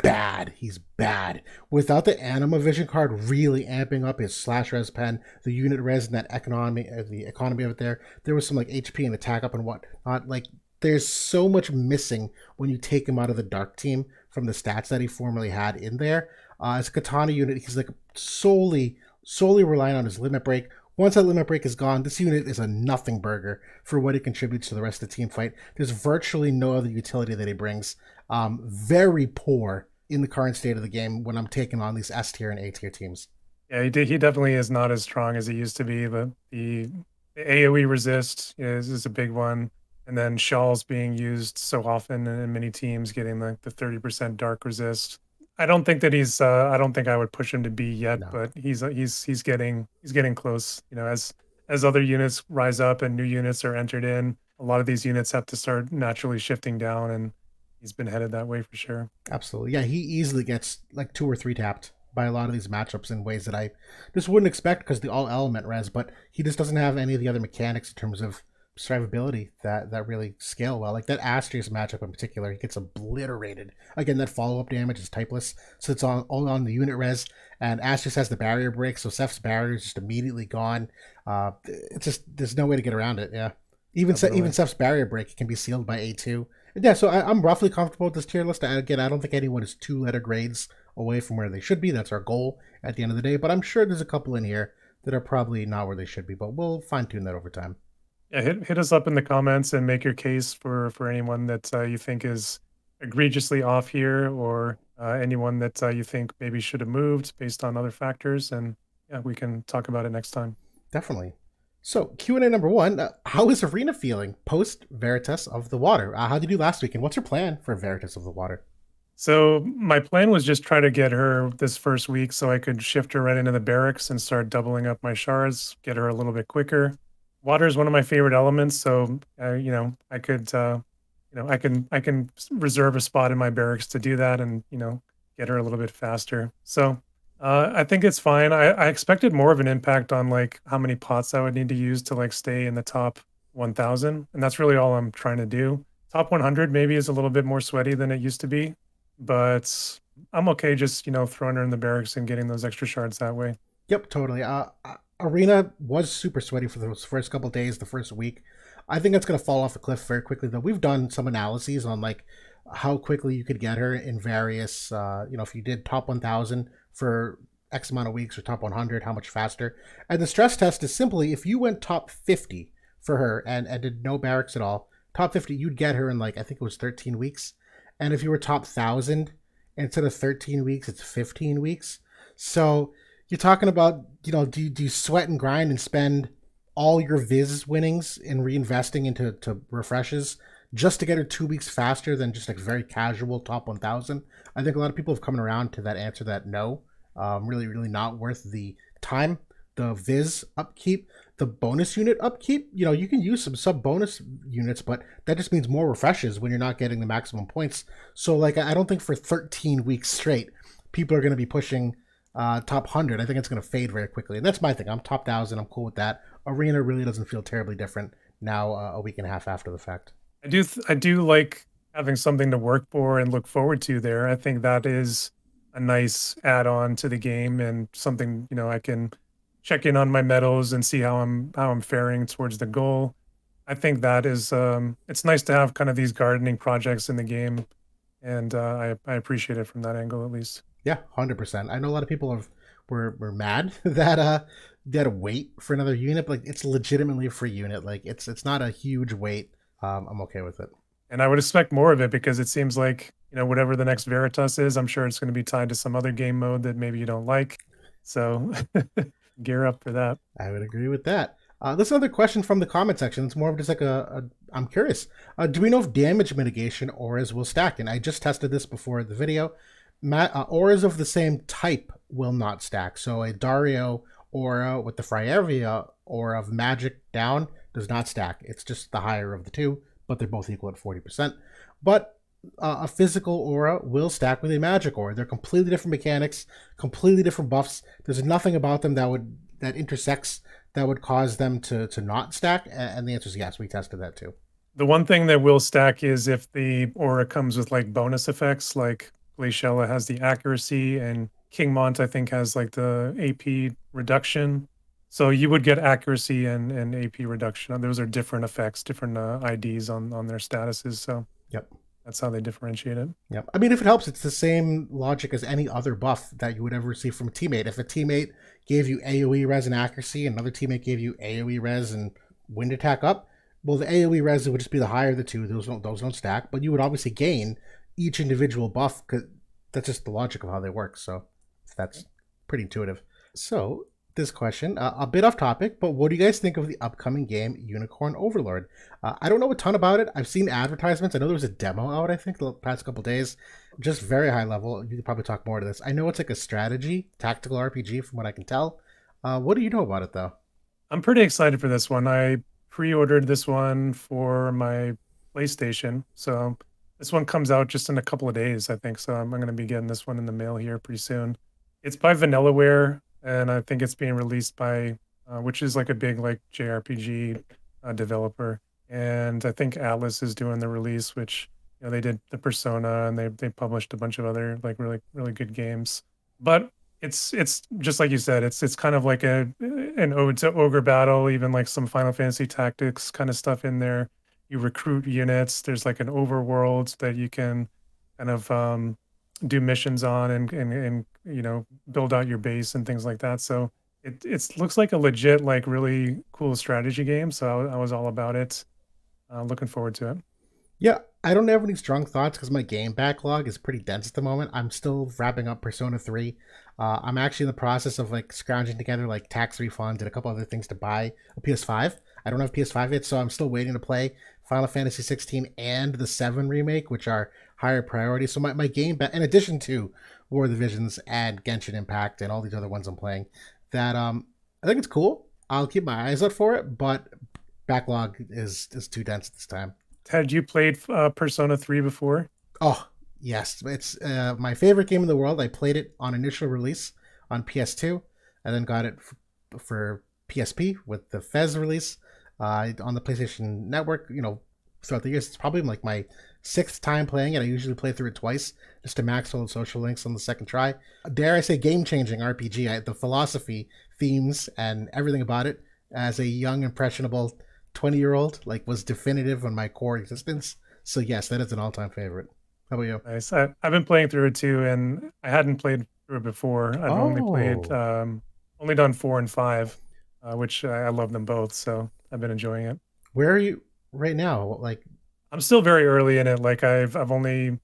bad. He's bad. Without the Anima Vision card really amping up his slash res pen, the unit res and that economy, the economy of it there was some like HP and attack up and whatnot. Like there's so much missing when you take him out of the dark team from the stats that he formerly had in there. As a Katana unit, he's like solely relying on his limit break. Once that limit break is gone, this unit is a nothing burger for what it contributes to the rest of the team fight. There's virtually no other utility that he brings. Very poor in the current state of the game when I'm taking on these S tier and A tier teams. Yeah, he definitely is not as strong as he used to be. The AoE resist is a big one, and then Shawls being used so often in many teams, getting like the 30% dark resist. I don't think that he's. I don't think I would push him to B yet, No, but he's getting close. You know, as other units rise up and new units are entered in, a lot of these units have to start naturally shifting down, and he's been headed that way for sure. absolutely. Yeah, he easily gets like 2 or 3 tapped by a lot of these matchups in ways that I just wouldn't expect because the all element res, but he just doesn't have any of the other mechanics in terms of survivability that really scale well. Like that Astrius matchup in particular, he gets obliterated. Again, that follow up damage is typeless, so it's all on the unit res. And Astrius has the barrier break, so Ceph's barrier is just immediately gone. It's just there's no way to get around it. Yeah, even Definitely. Ceph's barrier break can be sealed by A2. Yeah, so I'm roughly comfortable with this tier list. Again, I don't think anyone is 2 letter grades away from where they should be. That's our goal at the end of the day. But I'm sure there's a couple in here that are probably not where they should be. But we'll fine tune that over time. Yeah, hit us up in the comments and make your case for anyone that you think is egregiously off here, or anyone that you think maybe should have moved based on other factors. And yeah, we can talk about it next time. Definitely. So Q&A number one: how is Arena feeling post Veritas of the Water? How did you do last week, and what's your plan for Veritas of the Water? So my plan was just try to get her this first week so I could shift her right into the barracks and start doubling up my shards, get her a little bit quicker. Water is one of my favorite elements, so I could I can reserve a spot in my barracks to do that, and get her a little bit faster. So I think it's fine. I expected more of an impact on like how many pots I would need to use to like stay in the top 1000, and that's really all I'm trying to do. Top 100 maybe is a little bit more sweaty than it used to be, but I'm okay just throwing her in the barracks and getting those extra shards that way. Yep, totally. Arena was super sweaty for those first couple days, the first week. I think it's going to fall off a cliff very quickly, though. We've done some analyses on like how quickly you could get her in various, if you did top 1000 for X amount of weeks or top 100, how much faster. And the stress test is simply if you went top 50 for her and did no barracks at all, top 50, you'd get her in like, I think it was 13 weeks. And if you were top 1000, instead of 13 weeks, it's 15 weeks. So you're talking about, do you sweat and grind and spend all your Viz winnings in reinvesting into refreshes just to get her 2 weeks faster than just like very casual top 1000? I think a lot of people have come around to that answer that no, really, really not worth the time, the Viz upkeep, the bonus unit upkeep, you can use some sub bonus units, but that just means more refreshes when you're not getting the maximum points. So like, I don't think for 13 weeks straight, people are going to be pushing top 100. I think it's going to fade very quickly. And that's my thing. I'm top 1,000. I'm cool with that. Arena really doesn't feel terribly different now a week and a half after the fact. I do like having something to work for and look forward to there. I think that is a nice add-on to the game and something, I can check in on my medals and see how I'm faring towards the goal. I think that is it's nice to have kind of these gardening projects in the game, and I appreciate it from that angle at least. Yeah, 100%. I know a lot of people were mad that they had to wait for another unit, but like it's legitimately a free unit. Like it's not a huge wait. I'm okay with it. And I would expect more of it because it seems like, whatever the next Veritas is, I'm sure it's going to be tied to some other game mode that maybe you don't like. So gear up for that. I would agree with that. This is another question from the comment section. It's more of just like I'm curious. Do we know if damage mitigation auras will stack? And I just tested this before the video. Auras of the same type will not stack. So a Dario aura with the Freyavia aura of magic down does not stack. It's just the higher of the two, but they're both equal at 40%. But a physical aura will stack with a magic aura. They're completely different mechanics, completely different buffs. There's nothing about them that intersects that would cause them to not stack. And the answer is yes. We tested that too. The one thing that will stack is if the aura comes with like bonus effects, like Glaciella has the accuracy and King Mont, I think, has like the AP reduction. So you would get accuracy and AP reduction. Those are different effects, different IDs on their statuses. So yep, that's how they differentiate it. Yep. I mean, if it helps, it's the same logic as any other buff that you would ever receive from a teammate. If a teammate gave you AoE res and accuracy, and another teammate gave you AoE res and wind attack up, well, the AoE res would just be the higher of the two. Those don't stack, but you would obviously gain each individual buff because that's just the logic of how they work. So that's pretty intuitive. So this question, a bit off topic, but what do you guys think of the upcoming game Unicorn Overlord? I don't know a ton about it. I've seen advertisements. I know there was a demo out, I think, the past couple days. Just very high level. You could probably talk more to this. I know it's like a strategy, tactical RPG from what I can tell. What do you know about it, though? I'm pretty excited for this one. I pre-ordered this one for my PlayStation. So this one comes out just in a couple of days, I think. So I'm going to be getting this one in the mail here pretty soon. It's by Vanillaware, and I think it's being released by, which is like a big like JRPG developer. And I think Atlas is doing the release, which they did the Persona, and they published a bunch of other like really good games. But it's just like you said, it's kind of like an ode to Ogre Battle, even like some Final Fantasy Tactics kind of stuff in there. You recruit units. There's like an overworld that you can kind of do missions on and build out your base and things like that. So it looks like a legit like really cool strategy game. So I was all about it. Looking forward to it. Yeah, I don't have any strong thoughts because my game backlog is pretty dense at the moment. I'm still wrapping up Persona 3. I'm actually in the process of like scrounging together like tax refunds and a couple other things to buy a PS5. I don't have PS5 yet, so I'm still waiting to play Final Fantasy 16 and the 7 remake, which are higher priority. So my game, in addition to War of the Visions and Genshin Impact and all these other ones I'm playing, that I think it's cool. I'll keep my eyes out for it, but backlog is too dense this time. Had you played Persona 3 before? Oh, yes. It's my favorite game in the world. I played it on initial release on PS2 and then got it for PSP with the Fez release on the PlayStation Network, throughout the years. It's probably like my 6th time playing it. I usually play through it twice just to max all the social links on the second try. Dare I say game-changing RPG. The philosophy, themes, and everything about it as a young, impressionable 20-year-old was definitive on my core existence. So yes, that is an all-time favorite. How about you? Nice. I've been playing through it too, and I hadn't played through it before. I've only done 4 and 5, which I love them both. So I've been enjoying it. Where are you right now? I'm still very early in it. Like I'm only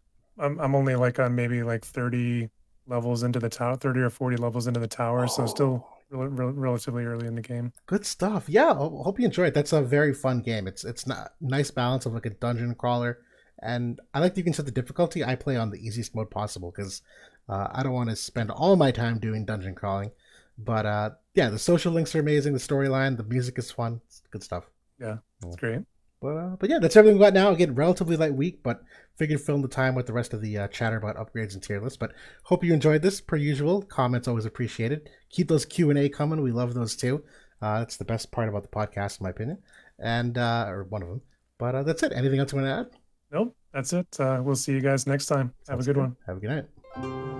like on maybe like 30 levels into the tower, 30 or 40 levels into the tower. So still relatively early in the game. Good stuff. Yeah, hope you enjoy it. That's a very fun game. It's not nice balance of like a dungeon crawler, and I like that you can set the difficulty. I play on the easiest mode possible because I don't want to spend all my time doing dungeon crawling. But yeah, the social links are amazing. The storyline, the music is fun. It's good stuff. Yeah, it's great. But yeah, that's everything we got now. Again, relatively light week, but figured fill in the time with the rest of the chatter about upgrades and tier lists. But hope you enjoyed this. Per usual, comments always appreciated. Keep those Q&A coming. We love those too. That's the best part about the podcast, in my opinion, and or one of them. But that's it. Anything else you want to add? Nope, that's it. We'll see you guys next time. Have a good one. Have a good night.